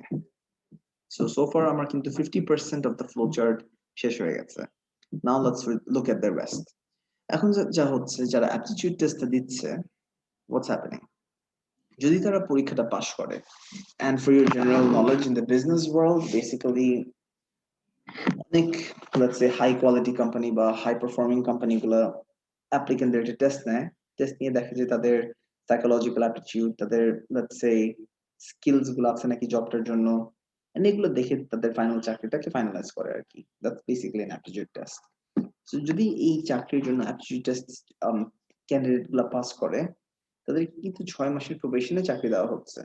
So far আমার কিন্তু 50% of the flow chart শেষ হয়ে গেছে. Now let's look at the rest. এখন যা হচ্ছে যারা অ্যাপটিটিউড টেস্টটা দিচ্ছে, what's happening? যদি তারা পরীক্ষাটা পাস করে, and for your general knowledge in the business world basically অনেক let's say high quality company বা high performing company গুলো অ্যাপ্লিকেন্টদের একটা টেস্ট নেয়, টেস্ট নিয়ে দেখে যে তাদের সাইকোলজিক্যাল অ্যাপটিটিউড, তাদের let's say স্কিলস গুলো আছে নাকি জবটার জন্য, and এগুলো দেখে তাদের ফাইনাল চাকরিটাকে ফাইনালাইজ করে আর কি. That's basically an aptitude test. So যদি এই চাকরির জন্য অ্যাপটিটিউড টেস্ট ক্যান্ডিডেট গুলো পাস করে তাদেরকে কিন্তু 6 মাসের প্রবেশনে চাকরি দেওয়া হচ্ছে,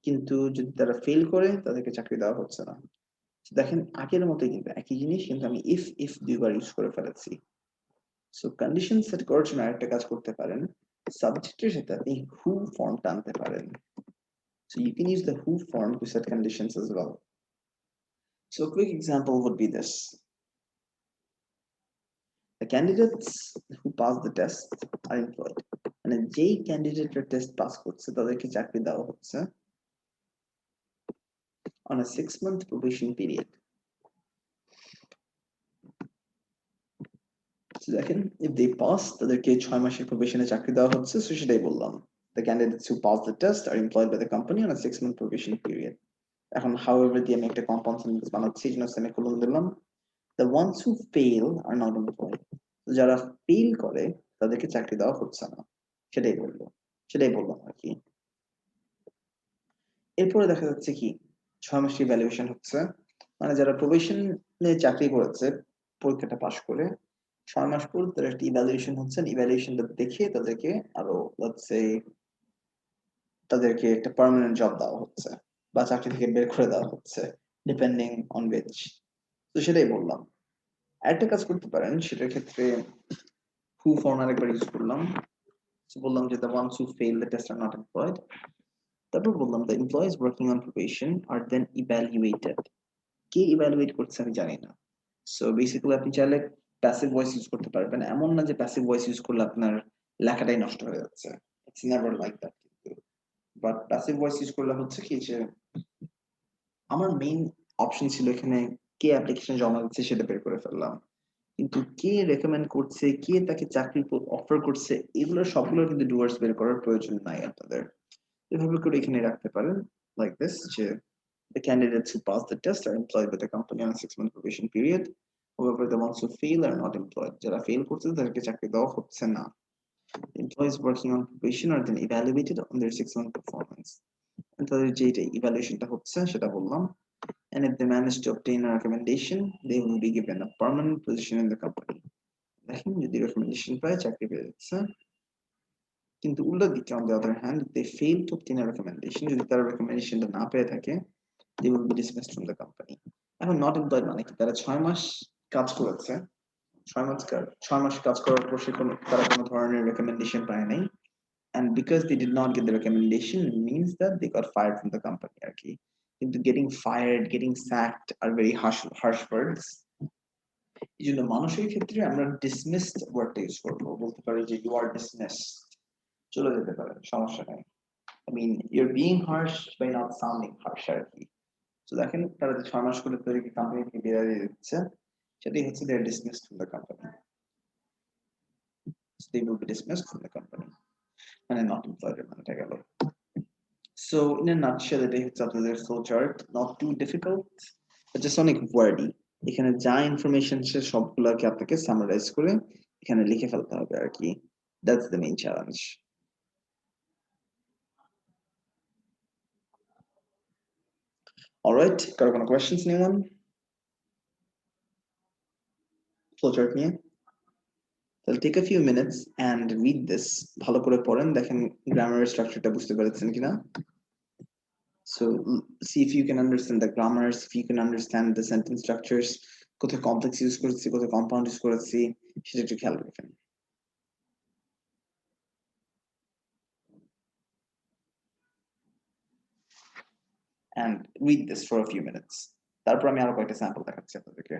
কিন্তু যদি তারা ফেল করে তাদেরকে চাকরি দেওয়া হচ্ছে না. দেখেন আগের মতোই কিন্তু একই জিনিস, কিন্তু আমি if দুইবার ইউজ করে ফেলেছি. সো কন্ডিশন সেট করার জন্য আরেকটা কাজ করতে পারেন, সাবজেক্টের সাথে আপনি who ফর্মটা আনতে পারেন. So you can use the who form to set conditions as well. So a quick example would be this. The candidates who pass the test are employed. And যেই ক্যান্ডিডেটের টেস্ট পাস করছে তাদেরকে চাকরি দেওয়া হচ্ছে on a 6-month probation period. So দেখেন if they pass তাদেরকে 6 মাসের প্রবেশনে চাকরি দেওয়া হচ্ছে. সো সেটাই বললাম, the candidates who pass the test are employed by the company on a 6-month probation period. এখন however দিয়ে আমি একটা কম্পাউন্ড সেন্টেন্স বানাচ্ছি, এই জন্য সেমিকোলন দিলাম. The ones who fail are not employed. যারা ফেল করে তাদেরকে চাকরি দেওয়া হচ্ছে না, সেটাই বললাম আর কি. এরপরে দেখা যাচ্ছে কি 6 মাসের ইভ্যালুয়েশন হচ্ছে, মানে যারা প্রবেশনে চাকরি করেছে পরীক্ষাটা পাস করে 6 মাস পর তাদের একটা ইভ্যালুয়েশন হচ্ছে, ইভ্যালুয়েশনটা দেখে তাদেরকে আরো লেটস সে তাদেরকে একটা পার্মানেন্ট জব দেওয়া হচ্ছে বা চাকরি থেকে বের করে দেওয়া হচ্ছে ডিপেন্ডিং অন which। তো সেটাই বললাম। আরেকটা কাজ করতে পারেন, সেটার ক্ষেত্রে who ফর্ম আরেকবার ইউজ করলাম। বললাম যে the ones who fail the test are not employed। তারপর বললাম the employees working on probation are then evaluated। K evaluate করছে আমি জানি না। সো বেসিক্যালি আপনি চাইলে প্যাসিভ ভয়েস ইউজ করতে পারবেন, এমন না যে প্যাসিভ ভয়েস ইউজ করলে আপনার লেখাটাই নষ্ট হয়ে যাচ্ছে। It's never like that. কিন্তু বাট প্যাসিভ ভয়েস ইউজ করলে হচ্ছে কি যে আমার মেইন অপশন ছিল এখানে কে অ্যাপ্লিকেশন জমা দিচ্ছে সেটা বের করে ফেললাম, কিন্তু কে রেকমেন্ড করছে, কে তাকে চাকরি অফার করছে, এগুলো সবগুলো কিন্তু ডুয়ার্স বের করার প্রয়োজন নাই আপনাদের। এভাবে করে এখানে রাখতে পারেন লাইক দিস যে the candidates who pass the test are employed by the company on a 6-month probation period. However, the ones who fail are not employed। যারা ফেল করছে তাদেরকে চাকরি দেওয়া হচ্ছে না। Employees working on probation are then evaluated on their 6-month performance। তাদের যে ইভ্যালুয়েশনটা হচ্ছে সেটা বললাম। And if they manage to obtain a recommendation, they will be given a permanent position in the company। দেখেন যদি রেকমেন্ডেশন পায় চাকরি পেয়ে যাচ্ছে। কিন্তু উল্টো দিকে on the other hand, if they fail to obtain a recommendation, যদি তারা রেকমেন্ডেশনটা না পেয়ে থাকে, they will be dismissed from the company। এখন নট এমপ্লয়েড মানে কি, তারা 6 মাস কাজ করেছে, 6 মাস কাজ করার পর সে তারা কোনো ধরনের রেকমেন্ডেশন পায় নাই, and because they did not get the recommendation means that they got fired from the company আর কি। কিন্তু getting fired, getting sacked are very harsh words। এই জন্য মানুষের ক্ষেত্রে আমরা dismissed ওয়ার্ডটা ইউজ করবো, বলতে পারি যে you are dismissed, চলে যেতে পারে, সমস্যা নাই। I mean you're being harsh by not sounding harsh আর কি। তো দেখেন তারা যে 6 মাস করে তাদেরকে কোম্পানি থেকে বের দিয়ে দিচ্ছে, সেটাই হচ্ছে they are dismissed from the company। So they will be dismissed from the company, মানে not employed এর মানেটা গেল। So in a nutshell এটাই হচ্ছে আপনাদের flow chart, not too difficult but just অনেক wordy। এখানে যা ইনফরমেশন সে সবগুলোকে আপনাকে সামারাইজ করে এখানে লিখে ফেলতে হবে আর কি। That's the main challenge। Alright, কারো কোনো questions anyone flow chart নিয়ে? তাহলে take a few minutes and read this, ভালো করে পড়েন, দেখেন গ্রামার স্ট্রাকচারটা বুঝতে পেরেছেন কিনা। So see if you can understand the grammars, if you can understand the sentence structures, কোথায় complex ইউজ করেছি, কোথায় compound ইউজ করেছি, সেটা একটু খেয়াল রাখেন। And read this for a few minutes। তারপর আমি আরো কয়েকটা স্যাম্পল দেখাচ্ছি আপনাদেরকে।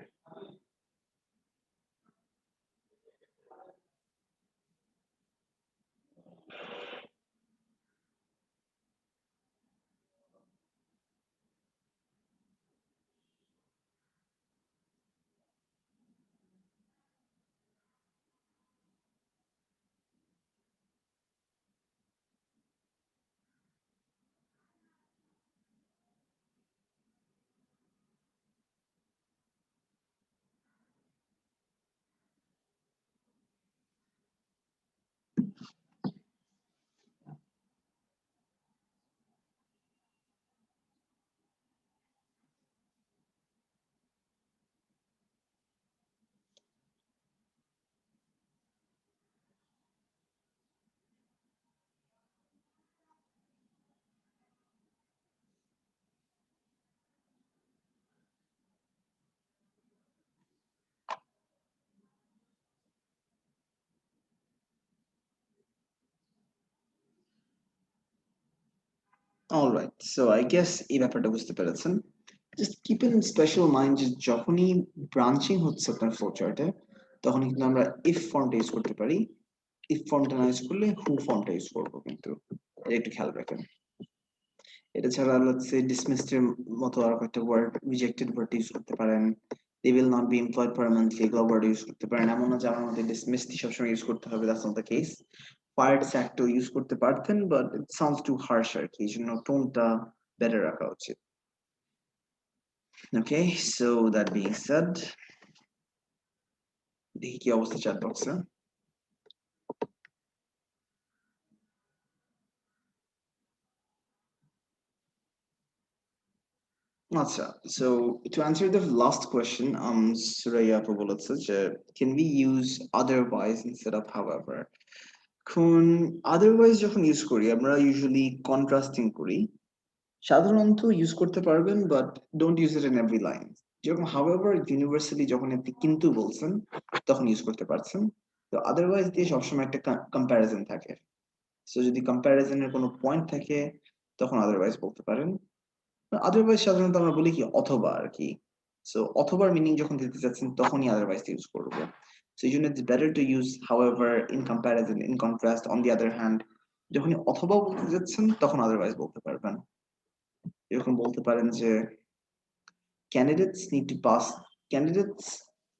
All right, so I guess এই ব্যাপারটা বুঝতে পেরেছেন। Just keep in special mind যে যখনই ব্রাঞ্চিং হচ্ছে আপনার ফ্লো চার্টে, তখন কিন্তু আমরা if ফর্মটা ইউজ করতে পারি। if ফর্মটা না ইউজ করলে who ফর্মটা ইউজ করবো, কিন্তু এটা একটু খেয়াল রাখেন। এটা ছাড়া let's say dismissed এর মতো আর কয়েকটা ওয়ার্ড, রিজেক্টেড ওয়ার্ড ইউজ করতে পারেন, they will not be employed permanently, এগুলো ওয়ার্ড ইউজ করতে পারেন। এমন না যে আমার মধ্যে dismissed সবসময় ইউজ করতে হবে, that's not the case। fired, sacked use করতে পারতেন, but it sounds too harsh আর কি, এই জন্য টোনটা বেটার রাখা উচিত। Okay, so that being said, দেখি কি অবস্থা চ্যাট বক্সে। Acha. So to answer the last question, Suraya Apu বলেছে যে, can we use otherwise instead of however? এখন otherwise যখন ইউজ করি আমরা ইউজুয়ালি কন্ট্রাস্টিং করি, সাধারণত ইউজ করতে পারবেন but don't use it in every line. যেরকম হাউএভার ইউনিভার্সালি যখন আপনি কিন্তু বলছেন তখন ইউজ করতে পারছেন। তো আদারওয়াইজ দিয়ে সবসময় একটা কম্প্যারিজন থাকে। সো যদি কম্প্যারিজনের কোনো পয়েন্ট থাকে তখন আদারওয়াইজ বলতে পারেন। আদারওয়াইজ সাধারণত আমরা বলি কি অথবা আর কি। সো অথবার মিনিং যখন দিতে চাচ্ছেন তখনই আদারওয়াইজ ইউজ করবো। সো এই জন্য it's better to use however, in comparison, in contrast, on the other hand. যখনই অথবা বলতে যাচ্ছেন তখন আদারওয়াইজ বলতে পারবেন। এরকম বলতে পারেন যে candidates need to pass candidates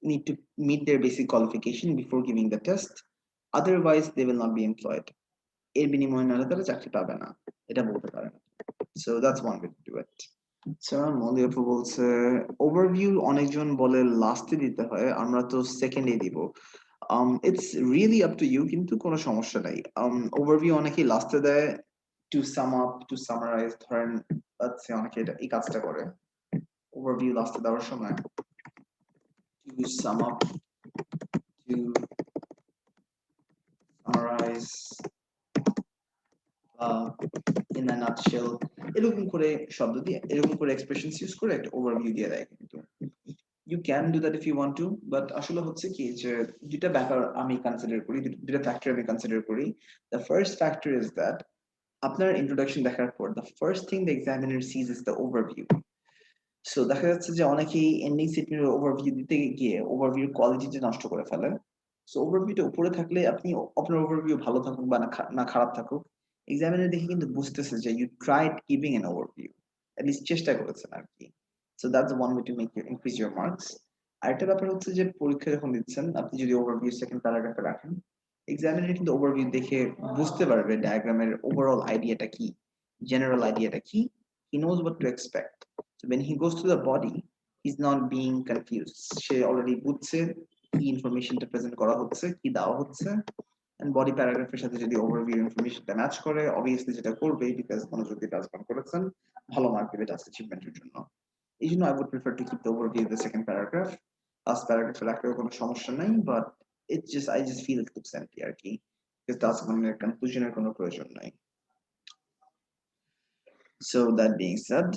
need to meet their basic qualification before giving the test, otherwise they will not be employed. এর বিনিময়ে নাহলে তারা চাকরি পাবে না, এটা বলতে পারেন। So that's one way to do it. So মৌলি আপু বলছে ওভারভিউ অনেকজন বলে লাস্টে দিতে হয়, আমরা তো সেকেন্ডে দিব। It's really up to you, কিন্তু কোনো সমস্যা নাই। ওভারভিউ অনেকেই লাস্টে দেয় to sum up, to summarize. ধরেন অনেকে এই কাজটা করে overview লাস্টে দেওয়ার সময় to sum up, to summarize, in a nutshell, এরকম করে শব্দ দিয়ে, এরকম করে এক্সপ্রেশনস ইউজ করে একটা ওভারভিউ দিয়ে দেয়। কিন্তু you can do that if you want to, but আসলে হচ্ছে কি যে দুইটা ব্যাপার আমি কনসিডার করি, দুইটা ফ্যাক্টর আমি কনসিডার করি। The first factor is that আপনার ইন্ট্রোডাকশন দেখার পর the first thing the examiner sees is the overview. So দেখা যাচ্ছে যে অনেকেই এন্ডিং স্টেটমেন্টের ওভারভিউ দিতে গিয়ে ওভারভিউর কোয়ালিটিটা নষ্ট করে ফেলে। সো ওভারভিউটা উপরে থাকলে আপনি আপনার ওভারভিউ ভালো থাকুক বা না খারাপ থাকুক, এক্সামিনার দেখে কিন্তু বুঝতেছে যে you tried giving an overview, at least চেষ্টা করেছেন আর কি। So that's one way to make you increase your marks. আরেকটা ব্যাপার হচ্ছে যে পরীক্ষা যখন দিচ্ছেন আপনি যদি ওভারভিউ সেকেন্ড প্যারাগ্রাফে রাখেন, এক্সামিনার কিন্তু ওভারভিউ দেখে বুঝতে পারবে ডায়াগ্রামের ওভারঅল আইডিয়াটা কি, জেনারেল আইডিয়াটা কি। He knows what to expect. So when he goes to the body, he's not being confused. Say already বুঝছে কি ইনফরমেশনটা প্রেজেন্ট করা হচ্ছে, কি দেওয়া হচ্ছে। এন্ড বডি প্যারাগ্রাফের সাথে যদি ওভারভিউ ইনফরমেশনটা ম্যাচ করে, অবভিয়াসলি যেটা করবে বিকজ মনোযোগ দিয়ে কাজ করেছেন, ভালো মার্ক দেবে টাস্ক অ্যাচিভমেন্টের জন্য। এই জন্য I would prefer to keep the overview the second paragraph. Last প্যারাগ্রাফে রাখলেও কোনো সমস্যা নাই, but I just feel it looks empty আর কি, বিকজ টাস্ক মানে কনক্লুশনের কোনো প্রয়োজন নাই। So that being said,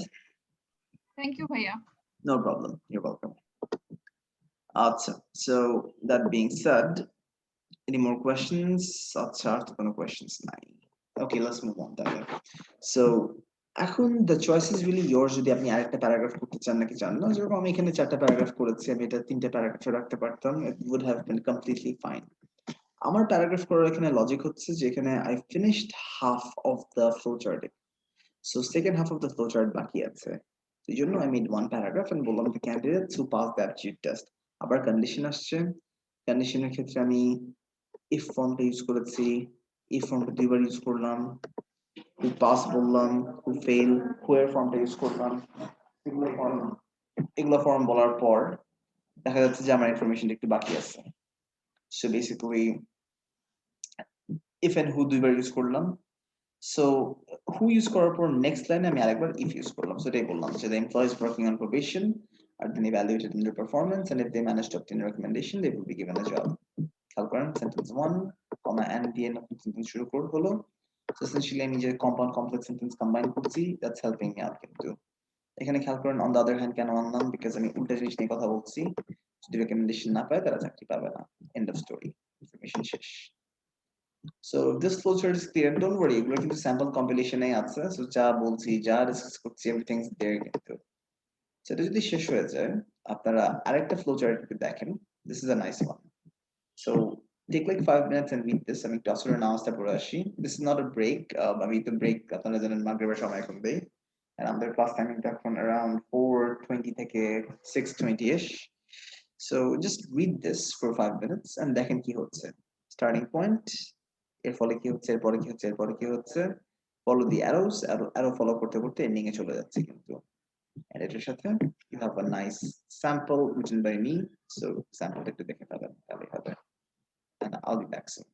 Thank you, Bhaiya. no problem. You're welcome. Awesome. So that being said, any more questions? কোনো questions নাই। Okay, let's move on then. So এখন the choice is really yours, যদি আপনি আরেকটা paragraph করতে চান নাকি চান না। যেরকম আমি এখানে 4টা প্যারাগ্রাফ করেছি, আমি এটা 3টে প্যারাগ্রাফে রাখতে পারতাম, it would have been completely fine. আমার প্যারাগ্রাফ করার এখানে লজিক হচ্ছে যে এখানে I finished half of the flowchart. So second half of the flowchart বাকি আছে। এই জন্য I made one paragraph and বললাম the candidates who passed the aptitude test. আবার কন্ডিশন আসছে, কন্ডিশনের ক্ষেত্রে আমি if ফর্মটা ইউজ করেছি, if ফর্মটা দুইবার ইউজ করলাম, who pass বললাম, who fail, where ফর্মটা ইউজ করলাম, এগুলো ফর্ম বলার পর দেখা যাচ্ছে যে আমার ইনফরমেশনটা একটু বাকি আছে। So basically if and who দুইবার ইউজ করলাম। So who use করার পর next line আমি আরেকবার if use করলাম। So এটাই বললাম যে the employees working on probation are then evaluated in their performance, and if they manage to obtain a recommendation they will be given a job. খেয়াল করেন sentence 1, comma and দিয়ে নতুন sentence শুরু হলো। So essentially আমি যে compound complex sentence combine করছি, that's helping me out কিন্তু। এখানে খেয়াল করেন on the other hand কেন আনলাম, because আমি উল্টা জিনিস নিয়ে কথা বলছি। যদি recommendation না পায় তারা চাকরি পাবে না, end of story, information শেষ। So this flowchart is clear. Don't worry, এগুলো কিন্তু sample compilation এ আছে। So যা বলছি, যা ডিসকাস করছি, everything is there কিন্তু। সেটা যদি শেষ হয়ে যায়, আপনারা আরেকটা flowchart একটু দেখেন। This is a nice one. So take like 5 minutes and read this. আমি একটু আসলে নামাজটা পড়ে আসি। This is not a break. আমি তো break আপনারা জানেন মাগরিবের সময় এখন দেই। And আমাদের class timing এখন around 4:20 থেকে 6:20ish. So just read this for 5 minutes and দেখেন কি হচ্ছে। Starting point, এর ফলে কি হচ্ছে, এরপরে কি হচ্ছে, এরপরে কি হচ্ছে, follow the arrows, arrow follow করতে করতে ending এ চলে যাচ্ছে কিন্তু। And এটার সাথে you have a nice sample written by me, so sample একটু দেখে ফেলেন তাহলে হবে। And I'll be back soon.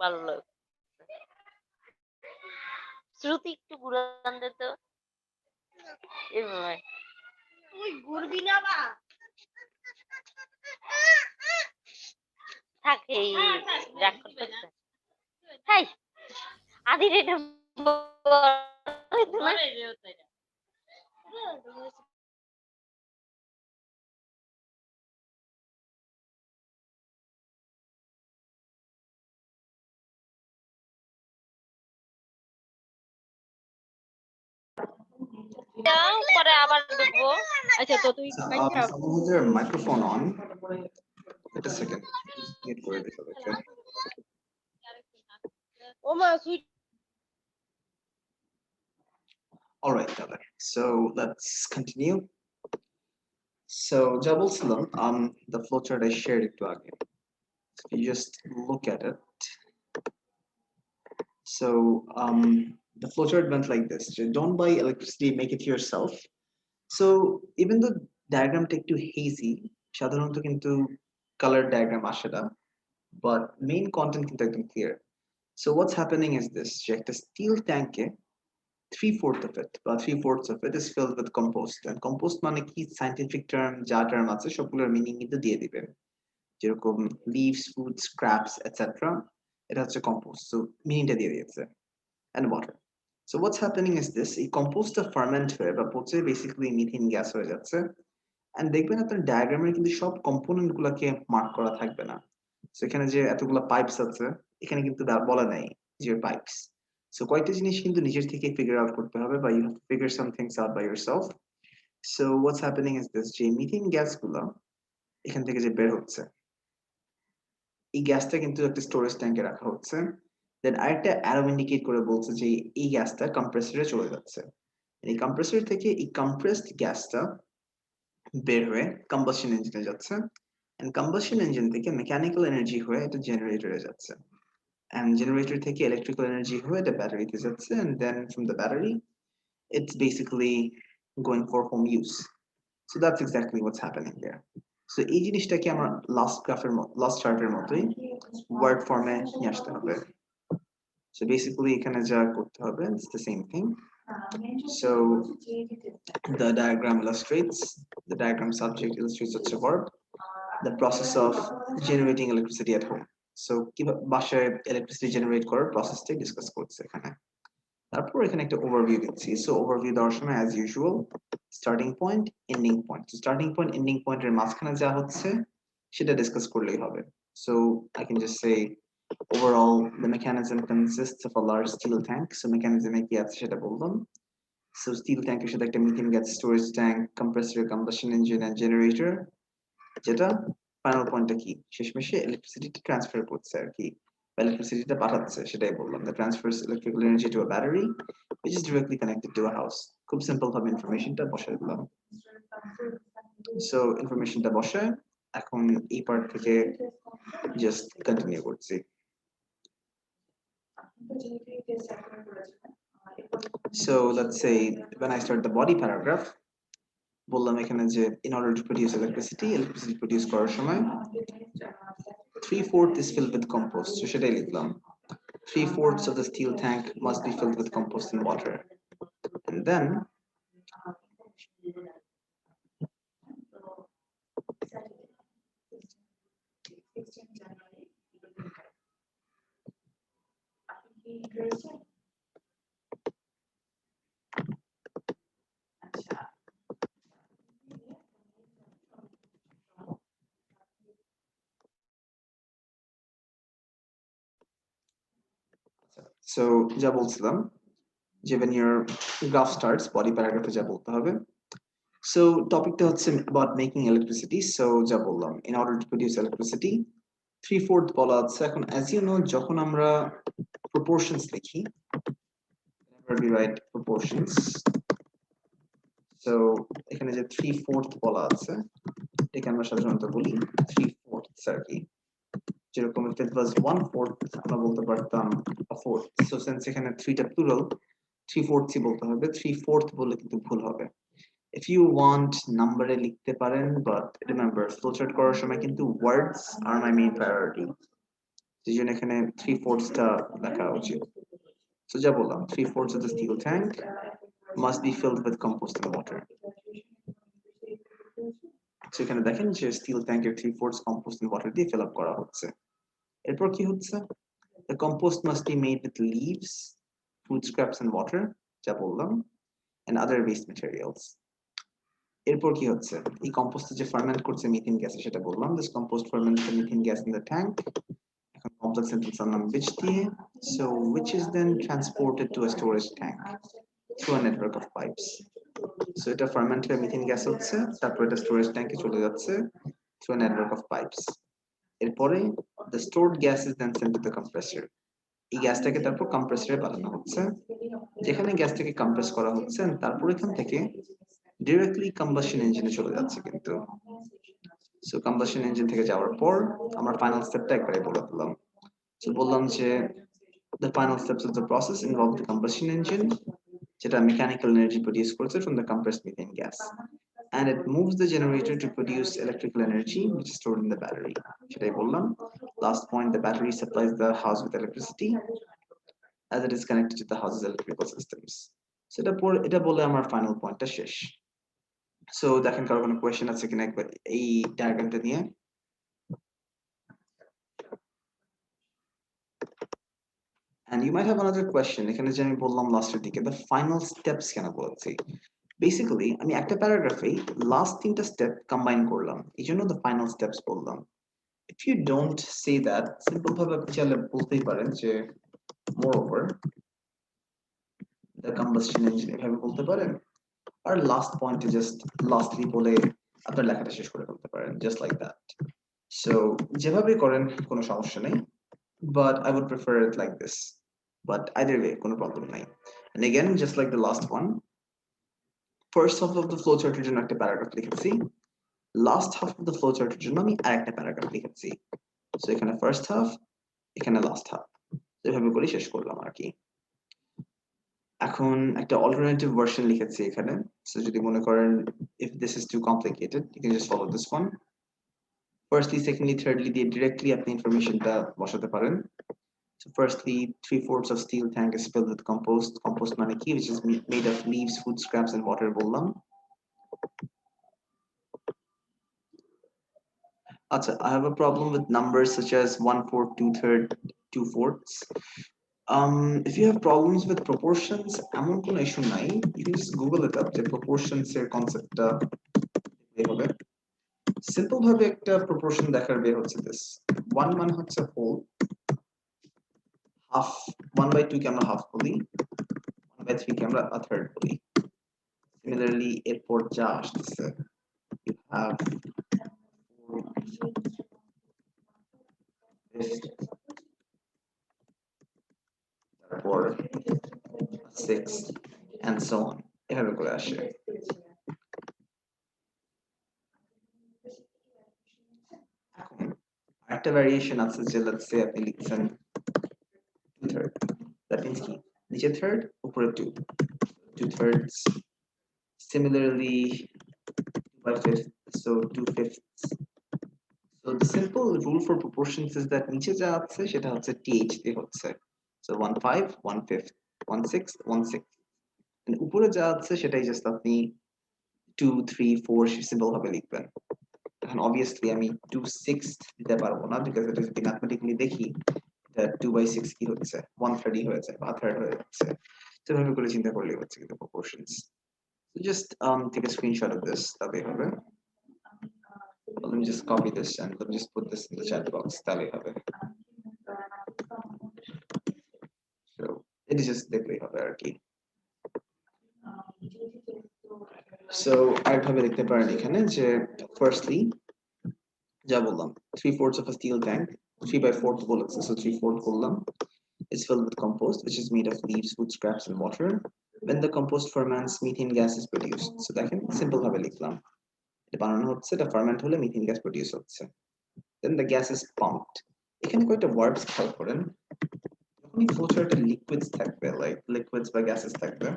ভালো লাগে শ্রুতি একটু ঘুরান দে তো তুই ঘুরবি না বা থাক এই রাগ করতেছে হাই আদি রেটা পরে আবার দেখবো আচ্ছা তো তুই Someone has their microphone on. Wait a second. Get rid of it. Okay. ও মা sweet All right, Tyler. So let's continue. So যা বলছিলাম, the flowchart I shared একটু আগে. So you just look at it. So the flowchart went like this. Don't buy electricity, make it yourself. So even though diagram একটু hazy, সাধারণত কিন্তু color diagram আসে না, but main content কিন্তু একদম clear. So what's happening is this, যে একটা steel tank A 3/4 of it, বা 3/4 of it is filled with compost. And compost মানে কি scientific term, যা term আছে সবগুলোর meaning কিন্তু দিয়ে দিবেন। যেরকম leaves, food, scraps, etc. এটা হচ্ছে compost. So meaningটা দিয়ে দিয়েছে। And water. So what's happening is this, এই compost ferment হয়ে বা পচে basically methane gas হয়ে যাচ্ছে। And দেখবেন আপনার ডায়াগ্রামে কিন্তু সব কম্পোনেন্ট গুলাকে মার্ক করা থাকবে না। সো এখানে যে এতগুলা পাইপস আছে এখানে কিন্তু বলা নাই যে পাইপস। সো কয়েকটা জিনিস কিন্তু নিজের থেকে ফিগার আউট করতে হবে, বা you have to figure some things out by yourself. So what's happening is this, যে মিথেন গ্যাস গুলো এখান থেকে যে বের হচ্ছে, এই গ্যাসটা কিন্তু একটা স্টোরেজ ট্যাঙ্কে রাখা হচ্ছে। দেন আরেকটা অ্যারো ইন্ডিকেট করে বলছে যে এই গ্যাসটা কম্প্রেসরে চলে যাচ্ছে। এই কম্প্রেসর থেকে এই কম্প্রেসড গ্যাসটা বের হয়ে কম্বাসন ইঞ্জিনে যাচ্ছে, এন্ড কম্বাসন ইঞ্জিন থেকে মেকানিক্যাল এনার্জি হয়ে এটা জেনারেটরে যাচ্ছে, এন্ড জেনারেটর থেকে ইলেকট্রিক্যাল এনার্জি হয়ে এটা ব্যাটারিতে যাচ্ছে, and then from the battery it's basically going for home use. So that's exactly what's happening there. So এই জিনিসটাকে আমরা লাস্ট চার্টের মতোই ওয়ার্ড ফর্মে নিয়ে আসতে হবে। So basically এখানে যা করতে হবে it's the same thing. So the diagram illustrates, the diagram subject illustrates such a verb, the process of generating electricity at home. So কিভাবে বাসায় electricity generate করার প্রসেসটা ডিসকাস করছে এখানে। তারপর এখানে একটা ওভারভিউ দিচ্ছি। সো ওভারভিউ দেওয়ার সময় as usual starting point, ending point. Starting point, ending পয়েন্টের মাঝখানে যা হচ্ছে সেটা ডিসকাস করলেই হবে। So I can just say overall the mechanism consists of a large steel tank. So mechanism কি আছে সেটা বললাম। So steel tank এর সাথে একটা methane gas storage tank, compressor, combustion engine and generator, যেটা ফাইনাল পয়েন্টটা কি শেষমেশে ইলেকট্রিসিটি ট্রান্সফার করছে আর কি, ইলেকট্রিসিটিটা পাঠাচ্ছে, সেটাই বললাম। The transfers electrical energy to a battery which is directly connected to a house. খুব সিম্পল ভাবে ইনফরমেশনটা বসাই দিলাম। সো ইনফরমেশনটা বসায় এখন এই পার্ট থেকে জাস্ট কন্টিনিউ করছি। So let's say when I start the body paragraph, বললাম এখানে যে in order to produce electricity produce করার সময় 3/4 is filled with compost. So সেটাই লিখলাম, 3/4 of the steel tank must be filled with compost and water. And then so যা বলছিলাম যে when your graph starts body paragraph যা বলতে হবে। So টপিকটা হচ্ছে about making electricity. So যা বললাম in order to produce electricity 3/4 বলা আছে। এখন as you know যখন আমরা proportions লিখি, whenever we write proportions, so এখানে যে 3/4 বলা আছে এটাকে আমরা সাধারণত বলি 3/4 আর কি। যেরকম if it was 1/4 আমরা বলতে পারতাম a fourth. So since এখানে 3টা প্লুরাল 3/4 বলতে হবে, 3/4 বললে কিন্তু ভুল হবে। If you want নাম্বারে লিখতে পারেন, but remember flowchart করার সময় কিন্তু words are my main priority. সেই জন্য এখানে 3/4টা লেখা উচিত। So যা বললাম 3/4 of the steel tank must be filled with compost and water. So এখানে দেখেন যে স্টিল ট্যাঙ্কের 3/4 compost and water দিয়ে fill up করা হচ্ছে। এরপর কি হচ্ছে? The compost must be made with leaves, food scraps and water, যা বললাম, and other waste materials. এরপর কি হচ্ছে? এই কম্পোস্ট যে ফার্মেন্ট করছে মিথেন গ্যাস সেটা বললাম, this compost ferments the methane gas in the tank. এখন কমপ্লেক্স সেন্টেন্স নাম which দিয়ে, so which is then transported to a storage tank through a network of pipes. So এটা ferment হয়ে methane gas হচ্ছে, তারপর এটা স্টোরেজ ট্যাঙ্কে চলে যাচ্ছে through a network of pipes. এরপরে the stored gas is then sent to the compressor. এই গ্যাসটাকে তারপর কম্প্রেসরে পাঠানো হচ্ছে, যেখানে গ্যাসটাকে কম্প্রেস করা হচ্ছে তারপর এখান থেকে ডিরেক্টলি কম্বাসন ইঞ্জিনে চলে যাচ্ছে কিন্তু। সো কম্বাসন ইঞ্জিন থেকে যাওয়ার পর আমরা ফাইনাল স্টেপটা একবারে বলে দিলাম। সো বললাম যে the final steps of the process involve the combustion engine, যেটা mechanical energy produce করছে from the compressed methane gas, and it moves the generator to produce electrical energy which is stored in the battery. সেটাই বললাম। Last point, the battery supplies the house with electricity as it is connected to the house's electrical systems. So এটা বলে আমার final পয়েন্টটা শেষ। So দেখেন কারো কোনো কোয়েশ্চেন আছে কিনা একবার এই ডায়াগ্রামটা নিয়ে। And you might have another question. এখানে যে আমি বললাম লাস্টের দিকে the final steps কেন বলছি? Basically আমি একটা প্যারাগ্রাফে লাস্ট তিনটা স্টেপ কম্বাইন করলাম, এই জন্য the final steps বললাম। If you don't say that, simple ভাবে আপনি চাইলে বলতেই পারেন যে moreover the combustion engine, এভাবে বলতে পারেন। আর লাস্ট পয়েন্টে জাস্ট লাস্টলি বলে আপনার লেখাটা শেষ করে ফেলতে পারেন, জাস্ট লাইক দ্যাট। সো যেভাবে করেন কোনো সমস্যা নেই, but I would prefer it like this. But either way, কোনো problem নাই। And again, just like the last one, first half of the flowchart এর জন্য একটা প্যারাগ্রাফ লিখেছি, last half of the flowchart এর জন্য আমি আরেকটা প্যারাগ্রাফ লিখেছি। সো এখানে ফার্স্ট হাফ, এখানে লাস্ট হাফ, এভাবে করে শেষ করলাম আর কি। এখন একটা অল্টারনেটিভ ভার্সন লিখেছি এখানে। সো যদি মনে করেন if this is too complicated, you can just follow this one. Firstly, secondly, thirdly দিয়ে directly আপনি ইনফরমেশনটা বসাতে পারেন। So firstly, 3/4 of steel tank is filled with compost. Compost মানে কি? Which is made of leaves, food scraps and water বললাম। আচ্ছা, I have a problem with numbers such as 1/4, 2/3, 2/4. If you have problems with proportions, এমন কোনো issue নাই, you can just Google it up যে proportions এর কনসেপ্টটা বের হবে। সিম্পল ভাবে একটা প্রপোর্শন দেখার বের হচ্ছে this 1 মানে হচ্ছে হোল, হাফ 1/2 কে আমরা হাফ বলি, 1/3 কে আমরা a third বলি। Similarly, এরপর যা আসতেছে you have 4/5, তারপর 6 and so on, এভাবে করে আসে। এখন আরেকটা ভ্যারিয়েশন আছে যে let's say আপনি লিখছেন 2/3, that means কি নিচে থার্ড উপরে 2/3, similarly 2/5, so 2/5. So the simple rule for proportions is that নিচে যা আছে সেটা হচ্ছে th দিয়ে হচ্ছে, so 1/5, 1/5, 1/6, 1/6, and উপরে যা আছে সেটাই জাস্ট আপনি 2, 3, 4 সিম্পল ভাবে লিখবেন। এখন obviously আমি 2/6 দিতে পারবো না, because এটা যদি ম্যাথমেটিক্যালি দেখি এটা 2/6 কি হচ্ছে 1/3 হয়ে যায় বা থার্ড হয়ে যাচ্ছে। তো এভাবে করে চিন্তা করলেই হচ্ছে কিন্তু proportions। So just take a screenshot of this, তাহলেই হবে। Let me just copy this and let me just put this in the chat box, তাহলেই হবে। So it is just দেখলেই হবে আর কি। So আরেকভাবে লিখতে পারেন এখানে যে firstly যা বললাম 3/4 of a steel tank, 3/4 বলেছে, so 3/4 বললাম, is filled with compost which is made of leaves, food scraps and water. When the compost ferments, methane gas is produced. So দেখেন সিম্পল ভাবে লিখলাম, এটা বানানো হচ্ছে, এটা ফার্মেন্ট হলে মিথেন গ্যাস প্রডিউস হচ্ছে, then the gas is pumped. এখানে কয়েকটা ওয়ার্ডস খেয়াল করেন, যখনই ফ্লোচার্টে লিকুইডস থাকবে, লাইক লিকুইডস বা গ্যাসেস থাকবে,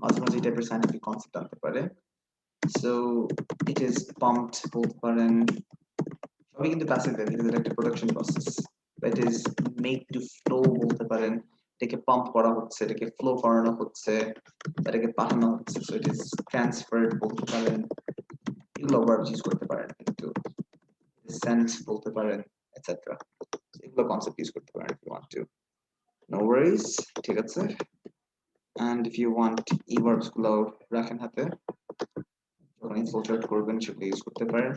মাঝে মাঝে এই টাইপের সাইন্টিফিক কনসেপ্ট আনতে পারে। সো ইট ইজ পাম্পড বলতে পারেন, সবই কিন্তু প্যাসিভ, এটা একটা production process, it is made to flow বলতে পারেন, এটাকে পাম্প করা হচ্ছে, এটাকে ফ্লো করানো হচ্ছে, এটাকে পাঠানো হচ্ছে, so it is transferred বলতে পারেন, এগুলো ভার্বস ইউজ করতে পারেন, কিন্তু সেন্স বলতে পারেন, এটসেট্রা, এগুলো কনসেপ্ট ইউজ করতে পারেন if you want to. No worries, ঠিক আছে? And if you want e-verbs গুলো রাখেন হাতে, যখন ফ্লোচার্ট করবেন সেটা ইউজ করতে পারেন।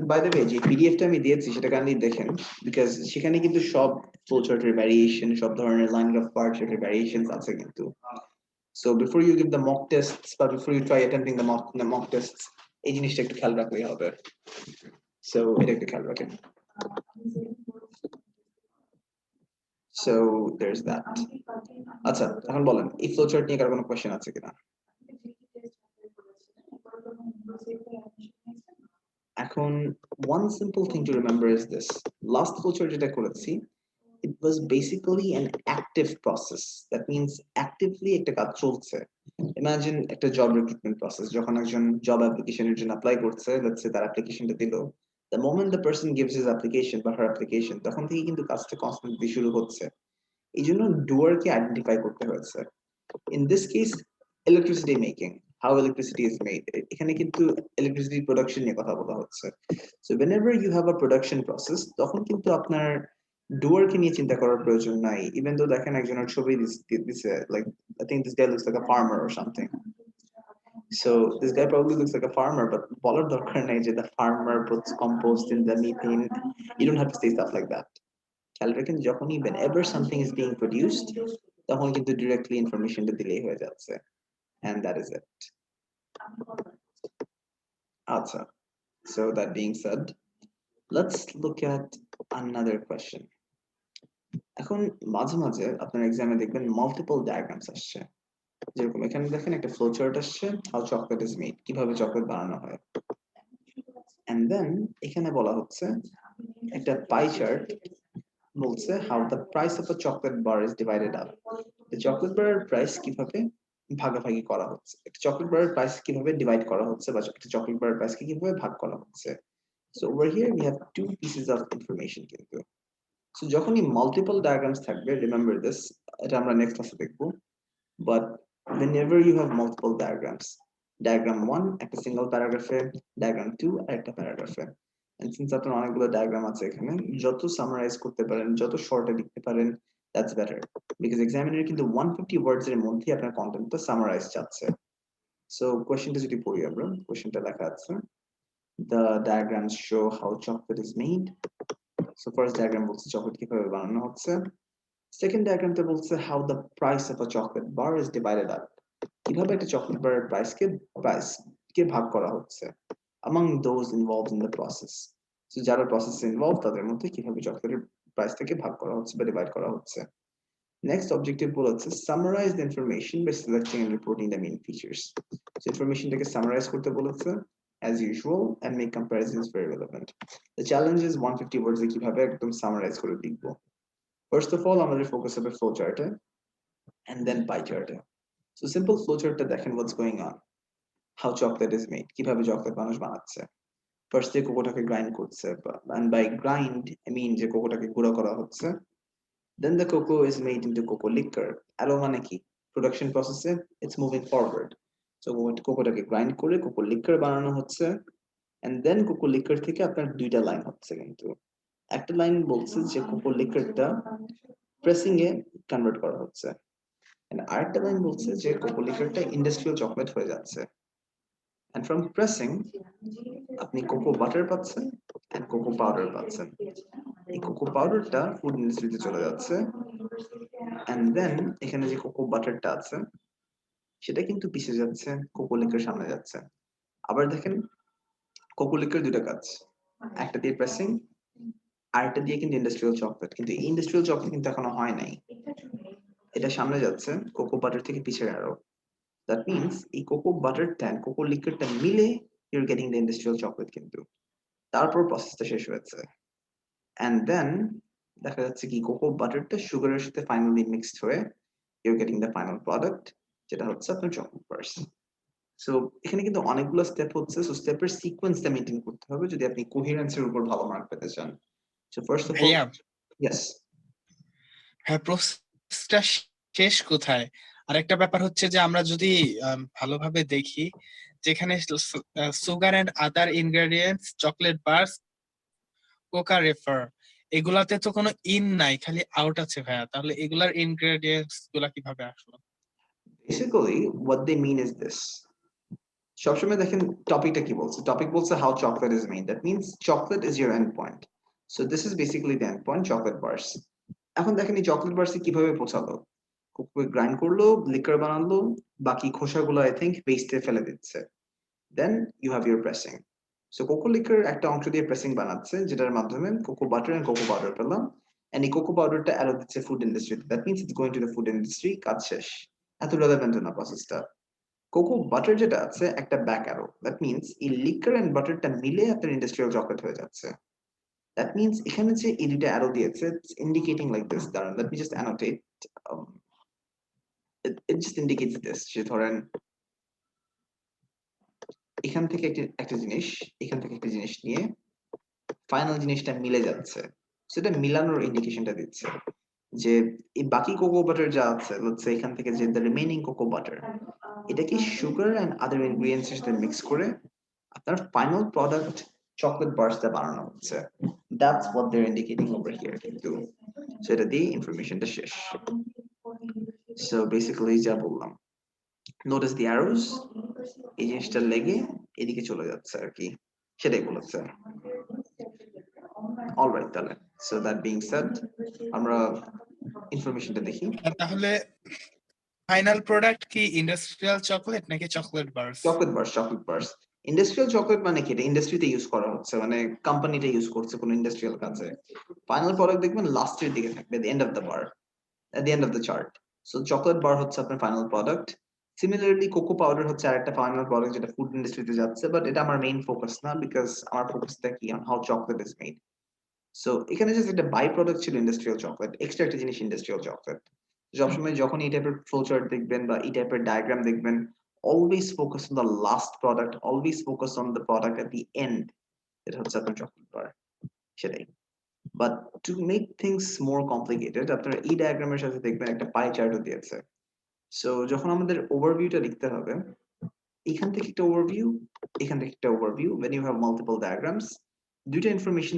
বাই দ্য ওয়ে, যে পিডিএফটা আমি দিয়েছি সেটা কাইন্ডলি দেখেন, বিকজ সেখানে কিন্তু সব ফ্লোচার্টের ভ্যারিয়েশন, সব ধরনের লাইন গ্রাফ পার্টসের ভ্যারিয়েশনস আছে কিন্তু। So before you give the mock tests বা before you try attempting the mock tests, এই জিনিসটা একটু খেয়াল রাখলেই হবে। সো এটা একটু খেয়াল রাখেন। So there's that. আচ্ছা, এখন বলেন এই ফ্লোচার্ট নিয়ে কার কোনো কোশ্চেন আছে কিনা? এখন one simple thing to remember is this: last flowchart যেটা করেছি, it was basically an active process. That means actively একটা কাজ চলছে। Imagine একটা job recruitment process, যখন একজন job application এর জন্য apply করছে, let's say তার applicationটা দিল, the moment the person gives his application বা her application, তখন থেকে কিন্তু কাজটা constantly শুরু হচ্ছে। এই জন্য doer কে identify করতে হয়েছে। In this case, electricity making, how electricity is made, এখানে কিন্তু electricity production নিয়ে কথা বলা হচ্ছে। So whenever you have a production process, তখন কিন্তু আপনার doer কে নিয়ে চিন্তা করার প্রয়োজন নাই, even though দেখেন একজনের ছবি দিছে, like I think this guy looks like a farmer or something. So this guy probably looks like a farmer, but বলার দরকার নাই যে the farmer puts compost in the methane. You don't have to say stuff like that. খেয়াল রাখেন, যখনই whenever something is being produced, তখন কিন্তু directly informationটা দিলেই হয়ে যাচ্ছে, and that is it. আচ্ছা, so that being said, let's look at another question. এখন মাঝে মাঝে আপনার এক্সামে দেখবেন মাল্টিপল ডায়াগ্রামস আসছে, যেরকম এখানে দেখেন একটা ফ্লো চার্ট আসছে, হাউ চকলেট ইজ মেড, কিভাবে চকলেট বানানো হয়, এন্ড দেন এখানে বলা হচ্ছে একটা পাই চার্ট বলছে how the price of a chocolate bar is divided up, chocolate বারের প্রাইস কিভাবে ভাগাভাগি করা হচ্ছে, একটা চকলেট বারের প্রাইস কিভাবে ডিভাইড করা হচ্ছে, বা একটা চকলেট বারের প্রাইসকে কিভাবে ভাগ করা হচ্ছে। So over here we have two pieces of information কিন্তু। So যখনই multiple diagrams থাকবে, remember this, এটা আমরা next class দেখবো, but whenever you have multiple diagrams, diagram 1 একটা single paragraph এ, diagram 2 আরেকটা paragraph এ, and since আপনার অনেকগুলো diagram আছে এখানে, যত summarize করতে পারেন, যত short এ লিখতে পারেন, that's better, because examiner কিন্তু 150 words এর মধ্যে আপনার কন্টেন্টটা summarize চাচ্ছে। So questionটা যদি পড়ি আমরা, questionটা লেখা আছে, the diagrams show how chocolate is made. So first diagram বলছে chocolate কিভাবে বানানো হচ্ছে, second diagram তে বলছে how the price of a chocolate bar is divided up, কিভাবে একটা চকলেট বারের প্রাইস কে ভাগ করা হচ্ছে among those involved in the process. So যারা প্রসেসে ইনভলভ তাদের মধ্যে কিভাবে চকলেটের প্রাইসটাকে ভাগ করা হচ্ছে বা ডিভাইড করা হচ্ছে। Next objective বলেছে summarize the information by selecting and reporting the main features. So informationটাকে summarize করতে বলেছে as usual and make comparisons very relevant. The challenge is 150 words এ কিভাবে একদম summarize করে লিখবো। First of all, আমাদের focus হবে flow chart A and then pie chart A. So simple flow chart টা দেখেন what's going on. How chocolate is made, কিভাবে chocolate মানুষ বানাচ্ছে। First এ কোকোটাকে grind করছে, and by grind I mean যে কোকোটাকে গুঁড়ো করা হচ্ছে। Then the cocoa is made into cocoa liquor. আরো মানে কি, production process A it's moving forward. So কোকোটাকে grind করে cocoa liquor বানানো হচ্ছে, and then cocoa liquor থেকে আপনার দুইটা লাইন হচ্ছে কিন্তু। একটা লাইন বলছে যে cocoa liquorটা pressing এ কনভার্ট করা হচ্ছে, and আরেকটা লাইন বলছে যে cocoa liquorটা ইন্ডাস্ট্রিয়াল চকলেট হয়ে যাচ্ছে। And from pressing আপনি cocoa butter পাচ্ছেন and cocoa powder পাচ্ছেন। এই cocoa powderটা ফুড ইন্ডাস্ট্রিতে চলে যাচ্ছে, and then এখানে যে cocoa butterটা আছে সেটা কিন্তু পিছে যাচ্ছে, cocoa liquor সামনে যাচ্ছে। আবার দেখেন cocoa liquor দুইটা কাজ, একটা দিয়ে প্রেসিং, আরেকটা দিয়ে কিন্তু ইন্ডাস্ট্রিয়াল চকলেট, কিন্তু এই ইন্ডাস্ট্রিয়াল চকলেট কিন্তু এখনো হয় নাই, এটা সামনে যাচ্ছে cocoa butter থেকে পিছে আরো। That means এই cocoa butterটা and cocoa liquorটা মিলে you're getting the industrial chocolate কিন্তু। তারপর প্রসেসটা শেষ হয়েছে, and then দেখা যাচ্ছে কি cocoa butterটা সুগারের সাথে finally mixed হয়ে you're getting the final product, যেটা হচ্ছে আপনার chocolate bars. So এখানে কিন্তু অনেকগুলো স্টেপ হচ্ছে, so স্টেপের সিকোয়েন্সটা মেইনটেইন করতে হবে যদি আপনি কোহেরেন্সের উপর ভালো মার্ক পেতে চান। So first of all, ভাইয়া yes, হ্যাঁ, প্রসেসটা শেষ কোথায়? আরেকটা ব্যাপার হচ্ছে যে আমরা যদি ভালোভাবে দেখি, যেখানে sugar and other ingredients, chocolate bars, কোকা রেফার, এগুলাতে তো কোনো ইন নাই, খালি আউট আছে ভাইয়া। তাহলে এগুলার ইনগ্রেডিয়েন্টস গুলা কিভাবে আসলো? Basically, what they mean is this. সবসময় দেখেন টপিকটা কি বলছে, টপিক বলছে how chocolate is made. That means chocolate is your endpoint. So this is basically the endpoint, chocolate bars. এখন দেখেন এই চকলেট বার্সে কিভাবে পৌঁছালো, কোকোকে গ্রাইন্ড করলো, লিকার বানালো, বাকি খোসাগুলো আই থিংক পেস্টে ফেলে দিচ্ছে, then you have your pressing. So cocoa liquor একটা অংশ দিয়ে প্রেসিং বানাচ্ছে, যেটার মাধ্যমে cocoa butter and cocoa powder পেলাম, এন্ড এই কোকো পাউডারটা অ্যারো দিচ্ছে ফুড ইন্ডাস্ট্রিতে। That means it's going to the food industry, কাজ শেষ। এত রেলেভেন্ট না প্রসেসটা। কোকো বাটার যেটা আছে একটা ব্যাক অ্যারো, দ্যাট মিনস এই লিকার এন্ড বাটারটা মিলে আপনার ইন্ডাস্ট্রিয়াল চকলেট হয়ে যাচ্ছে। That means এখানে যে এই দুইটা অ্যারো দিয়েছে, it's indicating like this. দাঁড়ান, let me just annotate. Um, it just indicates this. যে ধরেন এখান থেকে একটা জিনিস, এখান থেকে একটা জিনিস নিয়ে ফাইনাল জিনিসটা মিলে যাচ্ছে, সেটা মিলানোর ইন্ডিকেশনটা দিচ্ছে যে এই বাকি কোকো বাটার যা আছে, let's say এখান থেকে যে the remaining কোকো বাটার, এটা কি সুগার এন্ড আদার ইনগ্রেডিয়েন্টস এর সাথে মিক্স করে আপনার ফাইনাল প্রোডাক্ট চকলেট বার্সটা বানানো হচ্ছে। That's what they're indicating over here. কিন্তু সেটা দিয়ে ইনফরমেশনটা শেষ। So basically যা বললাম, notice the arrows, এই জিনিসটা লেগে এদিকে চলে যাচ্ছে আর কি, সেটাই বলেছে। অলরাইট, তাহলে so that being said, আমরা ইনফরমেশনটা দেখি। তাহলে ফাইনাল প্রোডাক্ট কি ইন্ডাস্ট্রিয়াল চকলেট নাকি chocolate bars? Chocolate bars, chocolate bars. Industrial chocolate মানে কি, এটা ইন্ডাস্ট্রিতে ইউজ করা হচ্ছে, মানে কোম্পানিটা ইউজ করছে কোন ইন্ডাস্ট্রিয়াল কাজে। ফাইনাল প্রোডাক্ট দেখবেন লাস্টের দিকে থাকবে, the end of the bar, at the end of the chart. So chocolate bar হচ্ছে আপনার final product. Similarly cocoa powder হচ্ছে আরেকটা ফাইনাল প্রোডাক্ট যেটা ফুড ইন্ডাস্ট্রিতে যাচ্ছে, বাট এটা আমার মেইন ফোকাস না, বিকজ আমার ফোকাসটা কি on how chocolate is made. So এখানে জাস্ট একটা বাই প্রোডাক্ট ছিল ইন্ডাস্ট্রিয়াল চকলেট, এক্সট্রা একটা জিনিস ইন্ডাস্ট্রিয়াল চকলেট। সবসময় যখন এই টাইপের ফ্লো চার্ট দেখবেন বা এই টাইপের ডায়াগ্রাম দেখবেন, always focus on the last product, always focus on the product at the end. এটা হচ্ছে আপনার চকলেট বার, সেটাই। But to make things more complicated, আপনারা এই ডায়াগ্রামের সাথে দেখবেন একটা পাই চার্টও দিয়েছে। সো যখন আমাদের ওভারভিউটা লিখতে হবে, এখান থেকে একটা ওভারভিউ, এখান থেকে একটা overview, when you have multiple diagrams, দুইটা ইনফরমেশন,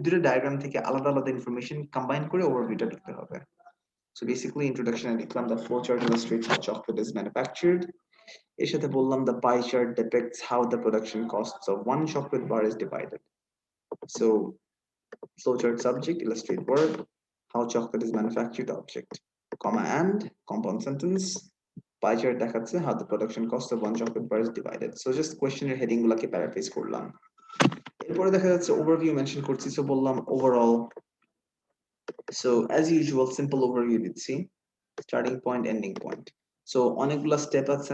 দুইটা ডায়াগ্রাম থেকে আলাদা আলাদা ইনফরমেশন কম্বাইন করে ওভারভিউটা লিখতে হবে। So basically introduction এ লিখলাম the flowchart illustrates how chocolate is manufactured. এর সাথে বললাম the pie chart depicts how the production costs of one chocolate bar is divided. So flowchart subject, illustrate verb, how chocolate is manufactured object, comma and compound sentence, pie chart দেখাচ্ছে how the production cost of one chocolate bar is divided. So just question এর heading গুলাকে paraphrase করলাম। এরপরে দেখা যাচ্ছে overview mention করছি, so বললাম overall. So as usual simple overview দিচ্ছি, starting point, ending point. So অনেকগুলা step আছে,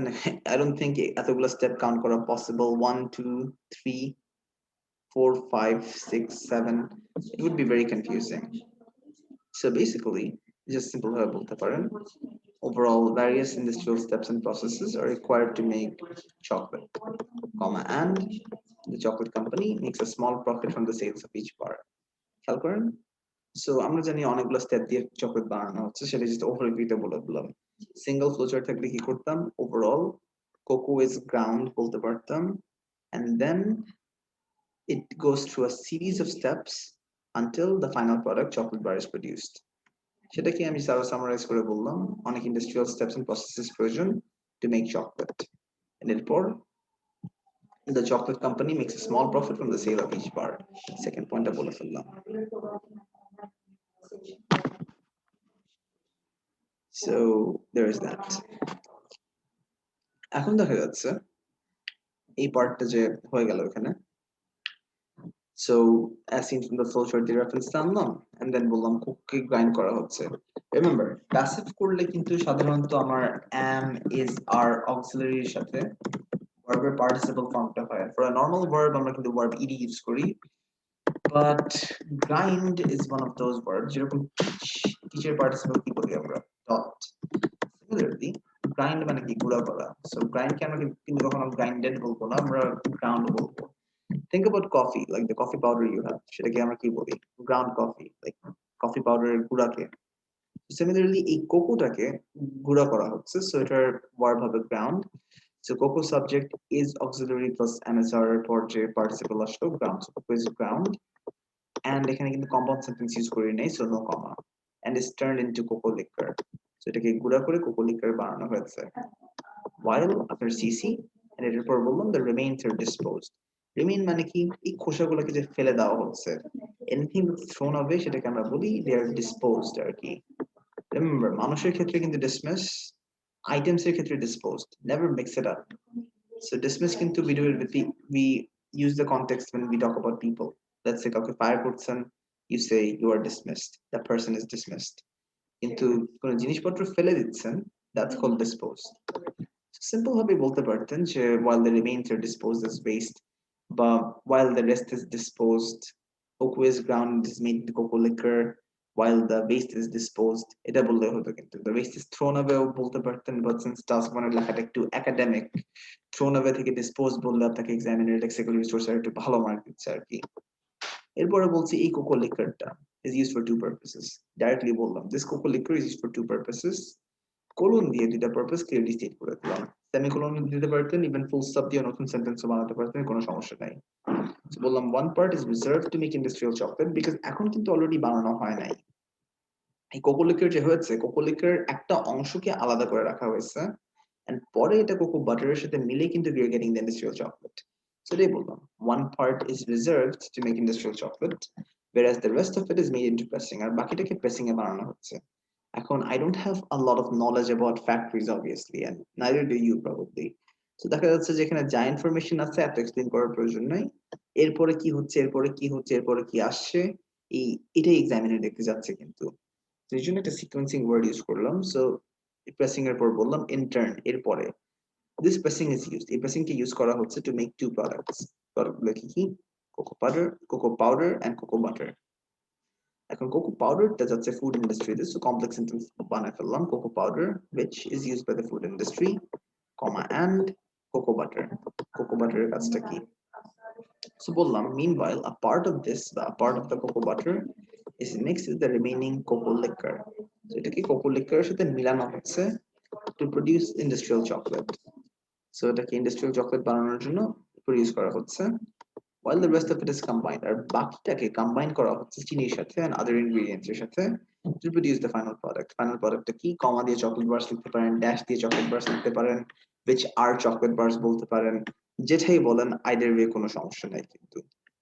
I don't think এতগুলা step count করা possible. 1 2 3 4 5 6 7, it would be very confusing. So basically just simple ভাবে বলতে পারেন, overall various industrial steps and processes are required to make chocolate, comma and the chocolate company makes a small profit from the sales of each bar. খেয়াল করেন। So আমরা জানি অনেকগুলো step দিয়ে chocolate বানানো হচ্ছে, সেটা জাস্ট ওভারভিউতে বলে দিলাম। সিঙ্গেল ফ্লোচার্ট থাকলে কি করতাম, ওভারঅল কোকো ইজ গ্রাউন্ড বলতে পারতাম, and then it goes through a series of steps until the final product chocolate bar is produced. সেটাকে আমি সামারাইজ করে বললাম, অনেক ইন্ডাস্ট্রিয়াল স্টেপস এন্ড প্রসেসেস প্রয়োজন টু মেক চকলেট, এন্ড এরপর the chocolate company makes a small profit from the sale of each bar. Second point বলে ফেললাম। So there is that. এখন দেখা যাচ্ছে এই পার্টটা যে হয়ে গেল এখানে। So as seen from the flowchart, the reference আনলাম and then বললাম কোকোকে গ্রাইন্ড করা হচ্ছে। Remember passive করলে কিন্তু সাধারণত আমার am, is, are auxiliary এর সাথে verb এর participle ফর্মটা হয়। For a normal verb আমরা কিন্তু verb ed ইউজ করি, but grind is one of those verbs যেরকম teach এর participle কি বলি আমরা, dot. Similarly grind মানে কি, গুঁড়া করা। So grind কে আমরা কিন্তু কখনো grinded বলবো না, আমরা ground বলবো। Think about coffee, like the coffee powder you have, সেটাকে আমরা কি বলি, ground coffee, like coffee powder এর গুঁড়াকে। সিমিলারলি এই কোকোটাকে গুঁড়া করা হচ্ছে, সো এটার ভার্ব হবে ground. So cocoa subject is auxiliary plus MSR এর পর যে পার্টিসিপল আসলো ground, so cocoa is ground. And এখানে কিন্তু কম্পাউন্ড সেন্টেন্স ইউজ করি নাই, so no comma. And is turned into cocoa liquor, so এটাকে গুঁড়া করে কোকো লিকার বানানো হয়েছে। while after CC and এটার পর বললাম the remains are disposed. Remain মানে কি, এই খোসাগুলোকে যে ফেলে দেওয়া হচ্ছে, এনিথিং থ্রোন away সেটাকে আমরা বলি they are disposed আর কি। রিমেম্বার মানুষের ক্ষেত্রে কিন্তু ডিসমিস, আইটেমস এর ক্ষেত্রে disposed, never mix it up. So dismiss কিন্তু we use the context when we talk about people. Let's say কাউকে ফায়ার করছেন, you say you are dismissed, that person is dismissed. কিন্তু কোন জিনিসপত্র ফেলে দিচ্ছেন, that's called disposed. সিম্পল ভাবে বলতে পারতেন যে while the remains are disposed as waste, বা while the rest is disposed, cocoa is ground is made into cocoa liquor, while the waste is disposed, এটা বললে হতো। কিন্তু the waste is thrown away বলতে পারতেন, but since task 1 এর লেখাটা একটু একাডেমিক, thrown away থেকে disposed বললে আপনাকে এক্সামিনার লেক্সিক্যাল রিসোর্স একটু ভালো মার্ক দিচ্ছে আর কি। এরপরে বলছি এই কোকো লিকারটা is used for two purposes. Directly বললাম this cocoa liquor is used for two purposes. Colon দিয়ে দুইটা পারপাস ক্লিয়ারলি স্টেট করে দিলাম, সেমিকোলন দিতে পারতেন, ইভেন ফুল স্টপ দিয়ে নতুন সেন্টেন্সও বানাতে পারতেন, কোনো সমস্যা নাই। বললাম one part is reserved to make industrial chocolate because এখন কিন্তু অলরেডি বানানো হয় নাই। এই কোকো লিকার যে হয়েছে, কোকো লিকার একটা অংশকে আলাদা করে রাখা হয়েছে এন্ড পরে এটা কোকো বাটারের সাথে মিলে কিন্তু we are getting the industrial chocolate. So এটাই বললাম one part is reserved to make industrial chocolate whereas the rest of it is made into pressing, আর বাকিটাকে প্রেসিং এ বানানো হচ্ছে। এখন I don't have a lot of knowledge about factories obviously and neither do you probably. So দেখা যাচ্ছে যে এখানে যা ইনফরমেশন আছে এত এক্সপ্লেইন করার প্রয়োজন নাই, এরপরে কি হচ্ছে, এরপরে কি হচ্ছে, এরপরে কি আসছে, এটাই এক্সামিনার দেখতে যাচ্ছে। কিন্তু এই জন্য একটা সিকোয়েন্সিং ওয়ার্ড ইউজ করলাম। সো প্রেসিং এর পর বললাম ইন্টার্ন, এরপরে this pressing is used, এই প্রেসিং কে ইউজ করা হচ্ছে to make two products. প্রোডাক্টগুলো কি কি, cocoa powder and cocoa butter. এখন কোকো পাউডারটা যাচ্ছে ফুড ইন্ডাস্ট্রিতে, সো কমপ্লেক্স সেন্টেন্স বানায় ফেললাম cocoa powder which is used by the food industry, comma and cocoa butter. Cocoa বাটারের কাজটা কি, সো বললাম meanwhile a part of this, a part of the cocoa butter is mixed with the remaining cocoa liquor. So এটাকে cocoa লিকারের সাথে মিলানো হচ্ছে to produce industrial chocolate. So এটাকে industrial chocolate বানানোর জন্য প্রডিউস করা হচ্ছে while the rest of it is combined, আর বাকিটাকে কম্বাইন করা হচ্ছে চিনির সাথে and other ingredients এর সাথে to produce the final product. Final productটা কি, কমা দিয়ে চকলেট বার্স লিখতে পারেন, ড্যাশ দিয়ে চকলেট বার্স লিখতে পারেন, which are chocolate bars বলতে পারেন, যেটাই বলেন either way কোনো সমস্যা নাই, কিন্তু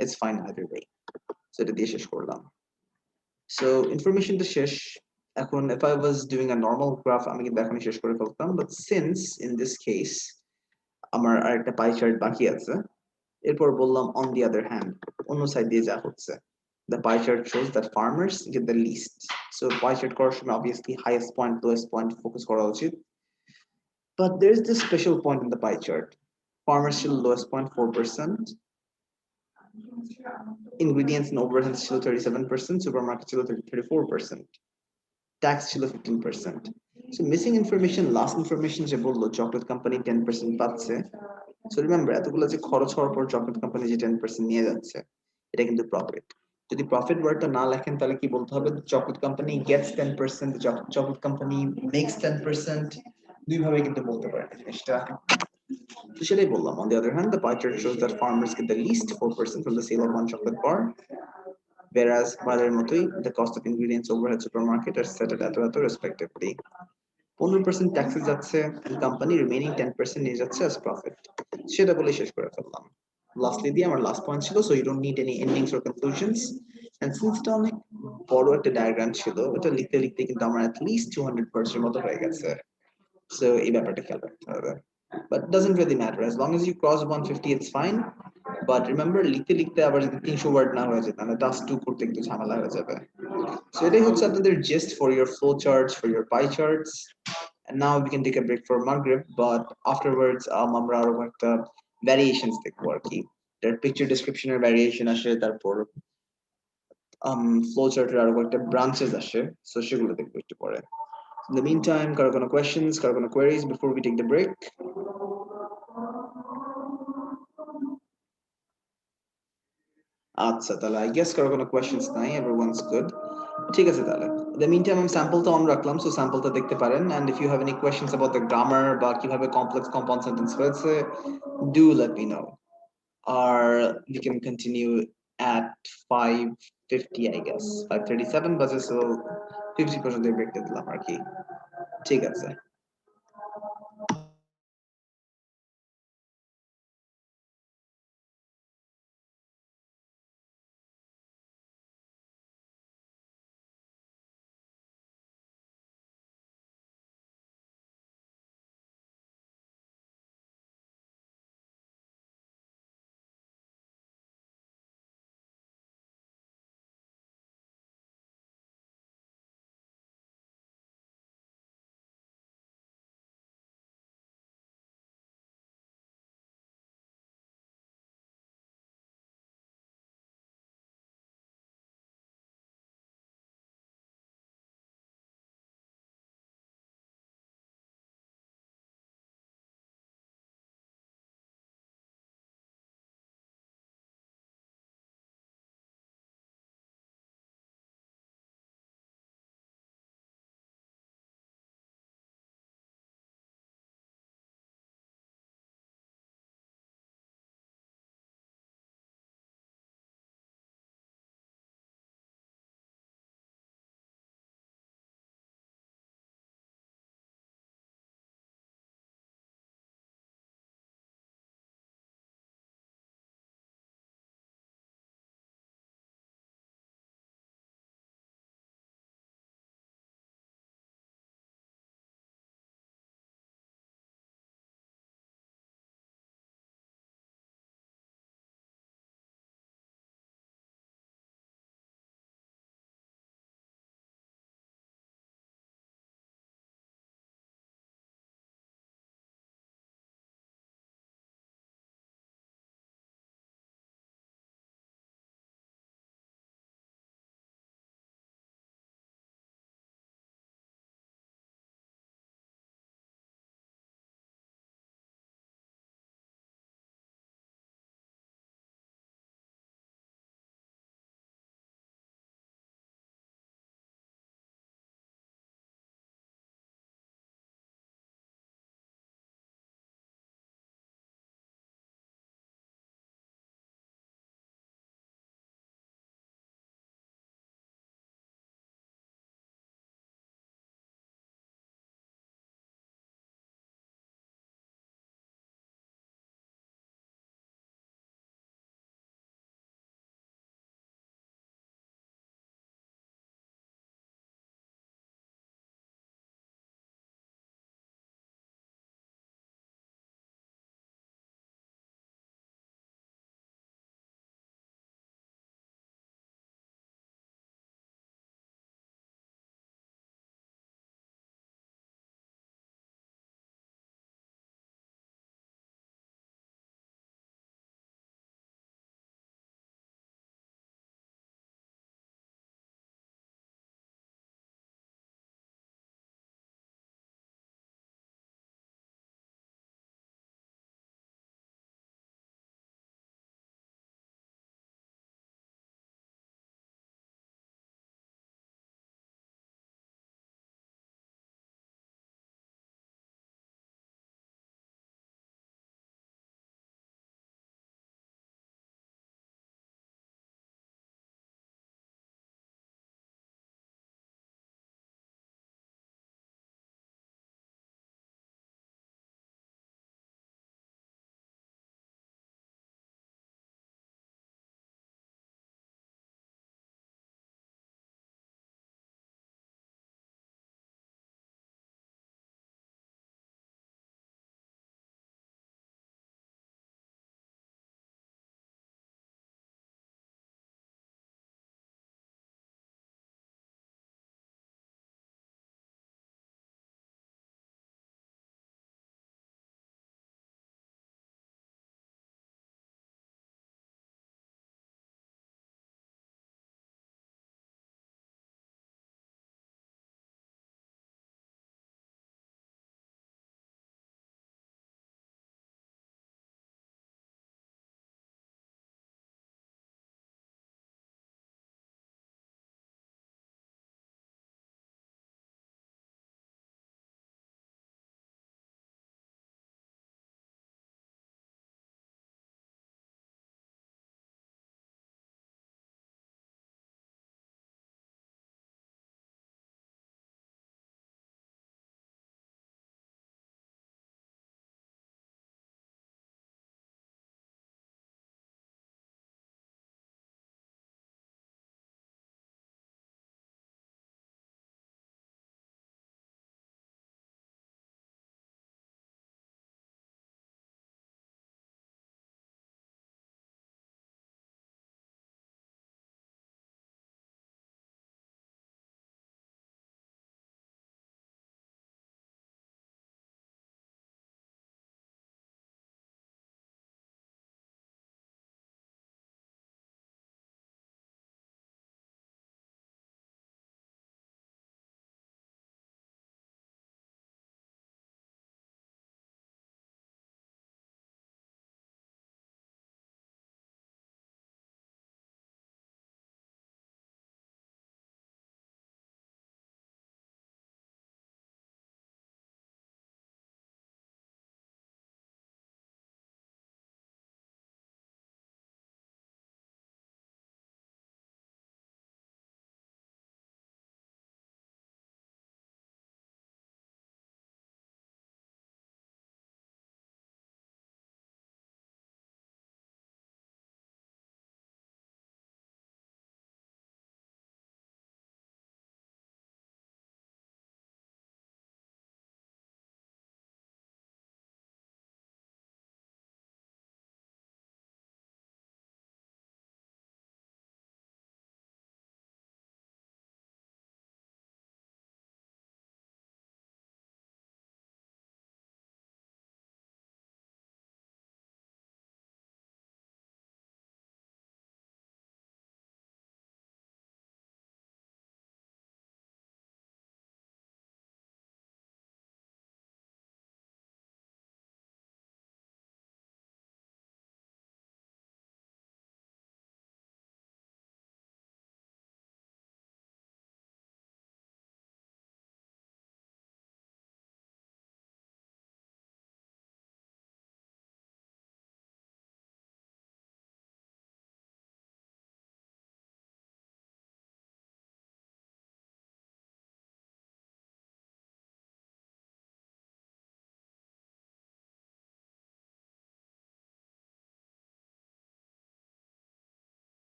it's fine either way. So এটা দিয়ে শেষ করলাম। So ইনফরমেশনটা শেষ। এখন if I was doing a normal graph আমি কিন্তু এখনই শেষ করে ফেলতাম, but since in this case আমার আরেকটা পাই চার্ট বাকি আছে, এরপর বললাম on the other hand, অন্য সাইড দিয়ে যা হচ্ছে, the pie chart shows that farmers get the least. So pie chart করার সময় obviously highest point lowest point focus করা উচিত, but there's this special point in the pie chart. Farmers ছিল lowest point 4%, ingredients and overheads ছিল 37%, supermarket ছিল 34%, tax ছিল 15%. So missing information, last information যে বললো চকলেট কোম্পানি 10% পাচ্ছে। So remember এতগুলো যে খরচ হওয়ার পর চকলেট কোম্পানি যে 10% নিয়ে যাচ্ছে, এটা কিন্তু প্রফিট। যদি প্রফিট ওয়ার্ডটা না লেখেন তাহলে কি বলতে হবে, chocolate company gets 10%, chocolate company makes 10%, দুই ভাবে কিন্তু বলতে পারেন জিনিসটা। তো সেটাই বললাম on the other hand the pie chart shows that farmers get the least 4% from the sale of one chocolate bar, whereas বাজারের মতোই the cost of ingredients, overhead, supermarket are set at এত respectively. 15% ট্যাক্সে যাচ্ছে and company remaining 10% নিয়ে যাচ্ছে as profit. সেটা বলে শেষ করে ফেললাম। Lastly দিয়ে আমার last point ছিল, so you don't need any endings or conclusions, and since এটা অনেক বড় একটা ডায়াগ্রাম ছিল, এটা লিখতে লিখতে কিন্তু আমার at least 200 words এর মতো হয়ে গেছে। So এই ব্যাপারটা খেয়াল রাখতে হবে, but it doesn't really matter as long as you cross 150 it's fine, but remember লিখতে লিখতে আবার যদি 300 ওয়ার্ড না হয়ে যায় তাহলে টাস্ক 2 করতে একটু ঝামেলা হয়ে যাবে। So এটাই হচ্ছে আপনাদের gist for your flow charts, for your pie charts. And now we can take a break for Maghrib, but afterwards আমরা আরো একটা variations দেখবো আর কি, তার picture description এর variation আসে, তারপর flow chart এর আরো একটা branches আসে, so সেগুলো দেখবো একটু পরে। In the meantime, কারো কোনো questions, কারো কোনো queries before we take the break? আচ্ছা তাহলে I guess কারো কোনো questions নাই, everyone's good. ঠিক আছে তাহলে। The meantime আমি স্যাম্পলটা অন রাখলাম, সো স্যাম্পলটা দেখতে পারেন, and if you have any questions about the grammar বা কিভাবে complex compound sentence হয়েছে, do let me know. Or we can continue at 5:50 I guess. 5:37 বাজে, so 50% ব্রেক দিলাম আর কি। ঠিক আছে।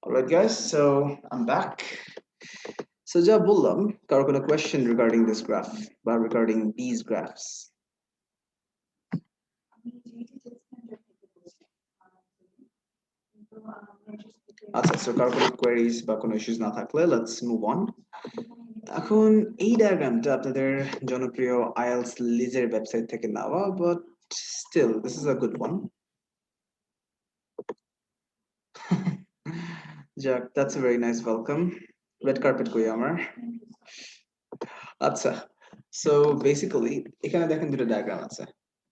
All right, guys. So I'm back. So যা বললাম, কারো কোনো question regarding this graph বা regarding these graphs? আচ্ছা, so কারো কোনো queries বা কোনো issues না থাকলে let's move on. এখন এই ডায়াগ্রামটা আপনাদের জনপ্রিয় IELTS লিজের ওয়েবসাইট থেকে নেওয়া, but still this is a good one. Jack, that's a very nice welcome. Red carpet কই আমার? আচ্ছা, so basically এখানে দেখেন দুটো ডায়াগ্রাম আছে,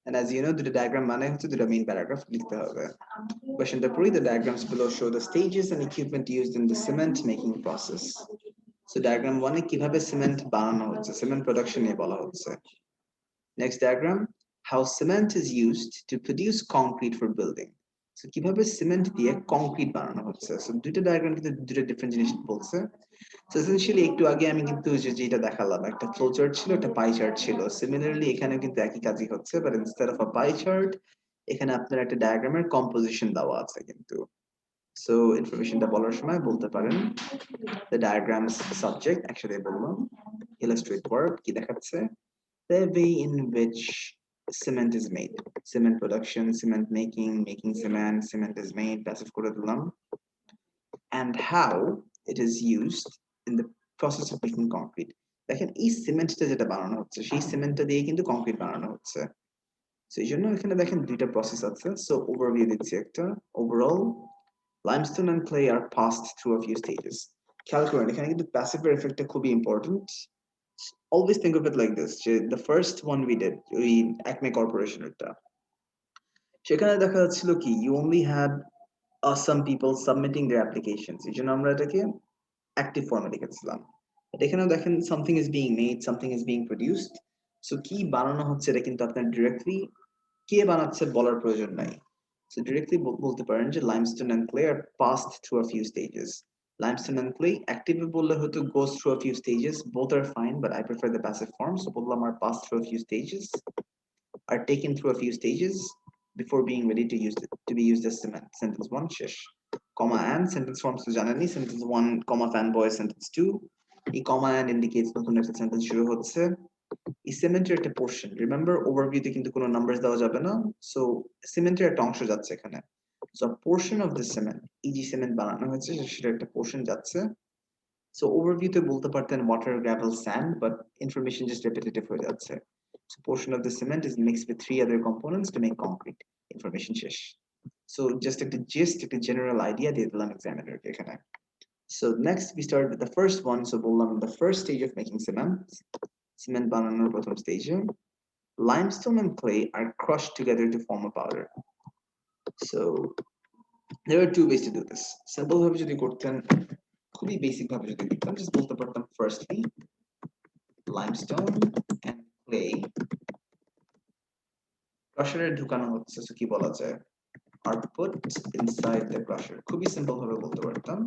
and as you know দুটো ডায়াগ্রাম মানে হচ্ছে দুটো মেইন প্যারাগ্রাফ লিখতে হবে। Questionটা পড়ি, the diagrams below show the stages and equipment used in the cement making process. So diagram 1 এ কিভাবে সিমেন্ট বানানো হচ্ছে, সিমেন্ট প্রোডাকশন নিয়ে বলা হচ্ছে। Next diagram, how cement is used to produce concrete for building. So কিভাবে cement দিয়ে concrete বানানো হচ্ছে। So দুটো ডায়াগ্রাম কিন্তু দুটো ডিফারেন্ট জিনিস বলছে। So essentially একটু আগে আমি কিন্তু যেটা দেখালাম, একটা ফ্লো চার্ট ছিল, একটা পাই চার্ট ছিল। সিমিলারলি এখানে কিন্তু একই কাজই হচ্ছে, but instead of a pie chart এখানে আপনার একটা ডায়াগ্রামের কম্পোজিশন দেওয়া আছে কিন্তু। So ইনফরমেশনটা বলার সময় বলতে পারেন the diagrams subject, একসাথে বললাম, illustrate work কি দেখাচ্ছে, the way in which cement is made, cement production, cement making, making cement, cement is made, passive করে দিলাম, and how it is used in the process of making concrete. দেখেন এই সিমেন্টটা যেটা বানানো হচ্ছে সেই সিমেন্টটা দিয়ে কিন্তু কংক্রিট বানানো হচ্ছে। সো এই জন্য এখানে দেখেন দুইটা প্রসেস আছে। সো ওভারভিউ দিচ্ছি একটা। Overall limestone and clay are passed through a few stages. খেয়াল করেন এখানে কিন্তু প্যাসিভের এফেক্টটা খুবই important. Always think of it like this, যে the first one we did, ওই একমে কর্পোরেশনেরটা, সেখানে দেখা যাচ্ছিল কি you only had some people submitting their applications, এই জন্য আমরা এটাকে active format লিখেছিলাম। But এখানেও দেখেন something is being made, something is being produced. So কি বানানো হচ্ছে এটা কিন্তু আপনার directly কে বানাচ্ছে বলার প্রয়োজন নাই। So directly বলতে পারেন যে limestone and clay are passed through a few stages. Limestone and clay active বললে হয়তো goes through a few stages, both are fine, but I prefer the passive form. So বললাম are passed through a few stages, are taken through a few stages before being ready to be used as cement. Sentence 1 শেষ। Comma and sentence forms তো জানেনই, sentence 1 comma fanboy, sentence 2 এই comma and indicates নতুন একটা sentence শুরু হচ্ছে। এই সিমেন্টের একটা পোর্শন, রিমেম্বার ওভারভিউতে কিন্তু কোনো নাম্বারস দেওয়া যাবে না, সো সিমেন্টের একটা অংশ যাচ্ছে এখানে। So portion of the cement, এই যে সিমেন্ট বানানো হয়েছে সেটা একটা পোর্শন যাচ্ছে। সো ওভারভিউতে বলতে পারতেন water, gravel, sand, but information just repetitive হয়ে যাচ্ছে। So portion of the cement is mixed with 3 other components to make concrete. Information শেষ। সো জাস্ট একটা জিস্ট, একটা জেনারেল আইডিয়া দিয়ে দিলাম এক্সামিনারকে এখানে। So next we start with the first one. So বললাম the first stage of making cement, cement বানানোর প্রথম স্টেজে limestone and clay are crushed together to form a powder. So there are two ways to do this. Simple ভাবে যদি করতেন, খুবই basic ভাবে যদি লিখতাম, just বলতে পারতাম firstly limestone and clay crusher এ ঢুকানো হচ্ছে, so কি বলা যায়, are put inside the crusher, খুবই সিম্পল ভাবে বলতে পারতাম।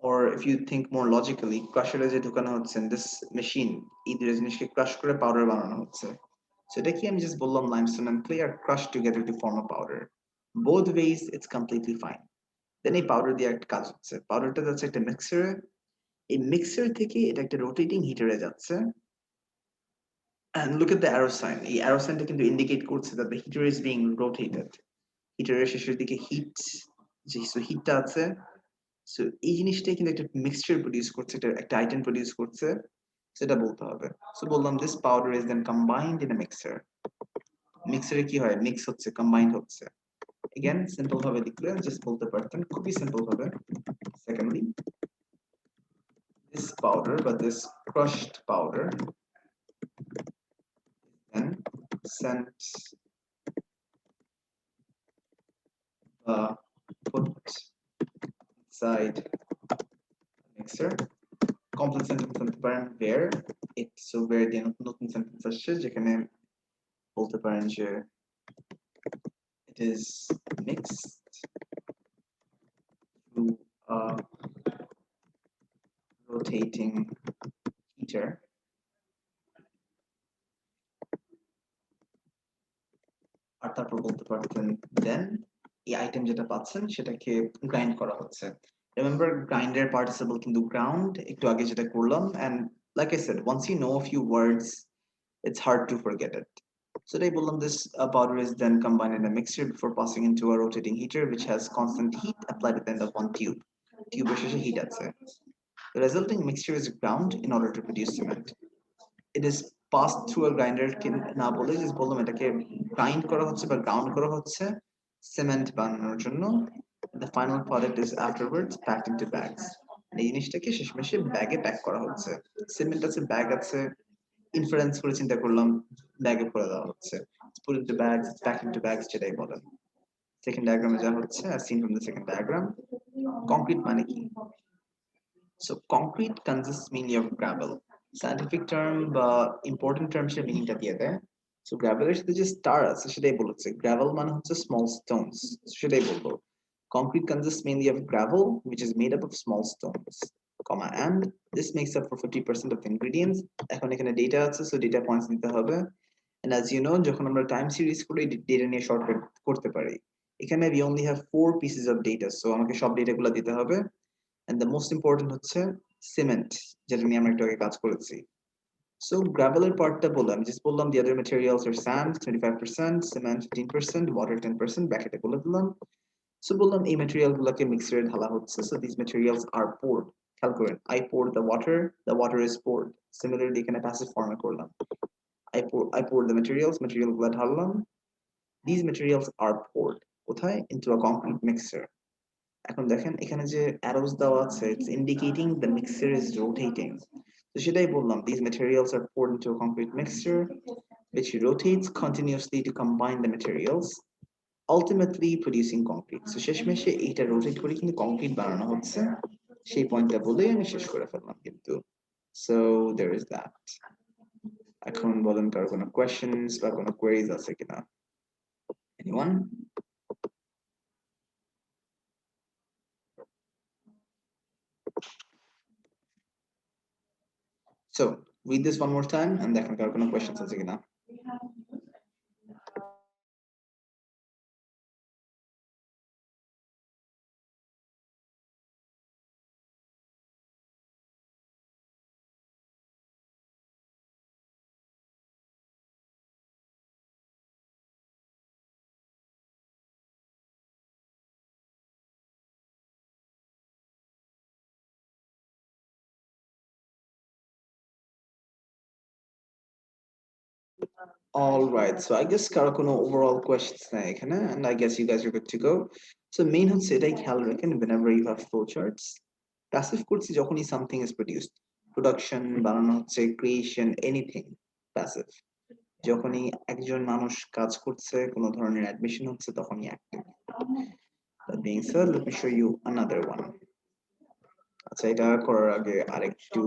Or if you think more logically, crusher এ যে ঢুকানো হচ্ছে in this machine, এই দুটো জিনিসকে ক্রাশ করে পাউডার বানানো হচ্ছে। So এটা কি আমি just বললাম limestone and clay are crushed together to form a powder. Both ways it's completely fine. Then এই পাউডার দিয়ে একটা কাজ হচ্ছে, পাউডারটা যাচ্ছে একটা মিক্সারে, এই মিক্সার থেকে এটা একটা রোটেটিং হিটারে যাচ্ছে। And look at the arrow sign, এই arrow signটা কিন্তু ইন্ডিকেট করছে that the heater is being rotated. হিটারের শেষের দিকে হিট, যে হিটটা আছে, সো এই জিনিসটাই কিন্তু একটা মিক্সচার প্রডিউস করছে, একটা আইটেম প্রডিউস করছে, সেটা বলতে হবে। সো বললাম this powder is then combined in a mixer. মিক্সারে কি হয়, মিক্স হচ্ছে, কম্বাইন্ড হচ্ছে। এগেন সিম্পল ভাবে লিখলে জাস্ট বলতে পারতেন খুবই সিম্পল ভাবে, secondly this powder but this crushed powder then sent put inside mixer. Complex sentence বলতে পারেন where it, so where দিয়ে নতুন সেন্টেন্স আসছে যেখানে বলতে পারেন যে it is mixed through a rotating heater আর তারপর বলতে পারতেন then এই আইটেম যেটা পাচ্ছেন সেটাকে গ্রাইন্ড করা হচ্ছে। রিমেম্বার গ্রাইন্ডের পার্টিসিপল কিন্তু গ্রাউন্ড, একটু আগে যেটা করলাম, and like I said, once you know a few words, it's hard to forget it. So they believe this powder is then combined in a mixture before passing into a rotating heater, which has constant heat applied at the end of one tube. Tube শেষে heat আছে. The resulting mixture is ground in order to produce cement. It is passed through a grinder না বলে just বললাম এটাকে grind করা হচ্ছে বা ground করা হচ্ছে cement বানানোর জন্য. The final product is afterwards packed into bags. এই জিনিসটাকে শেষমেশে ব্যাগে প্যাক করা হচ্ছে. সিমেন্ট আছে, ব্যাগ আছে, ইনফারেন্স করে চিন্তা করলাম ব্যাগে ভরে দেওয়া হচ্ছে. Put into bags, pack into bags যেটাই বলেন. সেকেন্ড ডায়াগ্রামে যা হচ্ছে as seen from the second diagram. Concrete মানে কি? So concrete consists mainly of gravel. Scientific term বা important term সে মিনিংটা দিয়ে দেয়. So gravel এর সাথে যে star আছে সেটাই বলেছে. Gravel মানে হচ্ছে small stones. সেটাই বলবো. Concrete consists mainly of gravel, which is made up of small stones, comma, and this makes up for 50% of the ingredients. এখন এখানে data আছে, so data points দিতে হবে. And as you know, যখন আমরা time series করি data নিয়ে shortcut করতে পারি. এখানে we only have 4 pieces of data, so আমাকে সব data গুলো দিতে হবে. And the most important হচ্ছে cement, যেটা নিয়ে আমরা একটু আগে কাজ করেছি. So gravel এর পার্টটা বললাম, just বললাম the other materials are sand 25%, cement 15%, water 10%, ব্র্যাকেটে বলে দিলাম. So বললাম এই ম্যাটেরিয়াল গুলোকে মিক্সারে ঢালা হচ্ছে. So these materials are poured. খেয়াল করেন, I poured the water is poured. Similarly এখানে passive form করলাম. I poured the material গুলো ঢাললাম. These materials are poured. কোথায়? Into a concrete mixer. এখন দেখেন এখানে যে arrows দেওয়া আছে, it's indicating the mixer is rotating. So সেটাই বললাম, these materials are poured into a concrete mixture which rotates continuously to combine the materials, ultimately producing concrete. So শেষমেশে এইটা rotate করে কিন্তু কংক্রিট বানানো হচ্ছে. সেই পয়েন্টটা বলে আমি শেষ করে ফেললাম কিন্তু. So there is that. এখন বলেন কার কোনো কোয়েশ্চেনস বা কোনো কোয়েরিজ আছে কিনা? Anyone? So read this one more time and দেখেন কার কোনো কোয়েশ্চেনস আছে কিনা. All right, so I guess কারো কোনো overall questions নাই এখানে, and I guess you guys are good to go. So main হচ্ছে এটাই খেয়াল রাখেন whenever you have flowcharts. Passive করছি যখনই something is produced. Production, বানানো হচ্ছে, creation, anything passive. যখনই একজন মানুষ কাজ করছে, কোনো ধরনের admission হচ্ছে, তখনই active. That being said, let me show you another one. আচ্ছা, এটা করার আগে আরেকটু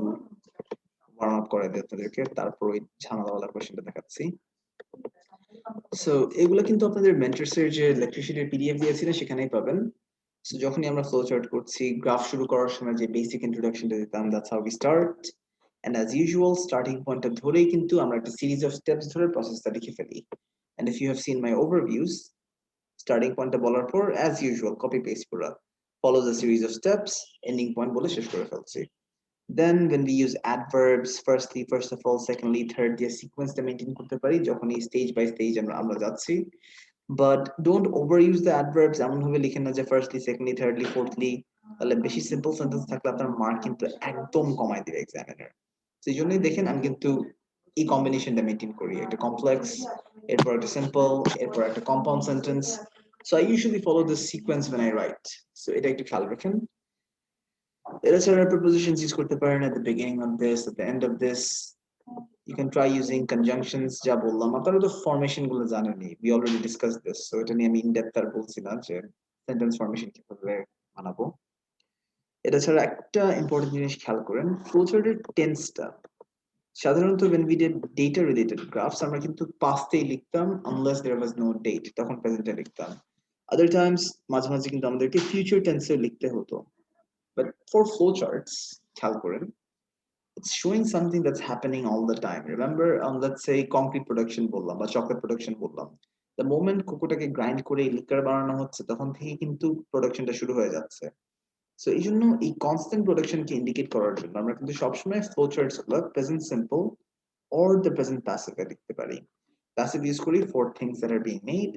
warm up করে দিই আপনাদেরকে, তারপর ওই ঝামেলাওয়ালা কোয়েশ্চেনটা দেখাচ্ছি. সো এগুলো কিন্তু আপনাদের মেন্টরসের যে ইলেকট্রিসিটির পিডিএফ দিয়েছি না সেখানেই পাবেন. সো যখনই আমরা ফ্লো চার্ট করছি, গ্রাফ শুরু করার সময় যে বেসিক ইন্ট্রোডাকশনটা দিতাম, that's how we start, and as usual starting পয়েন্টটা ধরেই কিন্তু আমরা একটা সিরিজ অফ স্টেপস ধরে প্রসেসটা লিখে ফেলি. And if you have seen my overviews, starting পয়েন্টটা বলার পর অ্যাজ ইউজুয়াল কপি পেস্ট করা, follows a series of steps, ending point বলে শেষ করে ফেলছি. Then when we use adverbs, first of all, secondly, third, দিয়ে সিকোয়েন্সটা মেইনটেইন করতে পারি যখনই স্টেজ বাই স্টেজ আমরা যাচ্ছি. But don't overuse the adverbs. এমন ভাবে লিখেন না যে firstly, secondly, thirdly, fourthly. তাহলে বেশি সিম্পল সেন্টেন্স থাকলে আপনার মার্ক কিন্তু একদম কমায় দিবে এক্সামিনার. সেই জন্যই দেখেন আমি কিন্তু এই কম্বিনেশনটা মেইনটেইন করি, একটা কমপ্লেক্স, এরপর একটা সিম্পল, এরপর একটা compound sentence. So I usually follow this sequence when I write. So এটা একটু খেয়াল রাখেন. There are several prepositions use করতে পারেন at the beginning of this, at the end of this. You can try using conjunctions, যা বললাম আপনারা তো ফরমেশন গুলো জানেনই, we already discussed this, so এটা নিয়ে আমি ইন ডেপথ আর বলছি না যে সেন্টেন্স ফরমেশন কিভাবে বানাবো. এটা ছাড়া একটা ইম্পর্টেন্ট জিনিস খেয়াল করেন, ফ্লোচার্টের টেন্সটা সাধারণত when we did data related graphs আমরা কিন্তু পাস্টেই লিখতাম unless there was no date, তখন প্রেজেন্টে লিখতাম. other times মাঝে মাঝে কিন্তু আমাদেরকে ফিউচার টেন্সে লিখতে হতো. But for flowcharts, খেয়াল করেন, it's showing something that's happening all the time. Remember, let's say concrete production বললাম বা chocolate production বললাম. দ্য মোমেন্ট কোকোটাকে গ্রাইন্ড করে লিকার বানানো হচ্ছে তখন থেকে কিন্তু প্রোডাকশনটা শুরু হয়ে যাচ্ছে। সো এই জন্য এই কনস্ট্যান্ট প্রোডাকশনকে ইন্ডিকেট করার জন্য আমরা কিন্তু সবসময় ফ্লো চার্টস গুলো present simple or the present passive এ লিখতে পারি। প্যাসিভ ইউজ করি for things that are being made,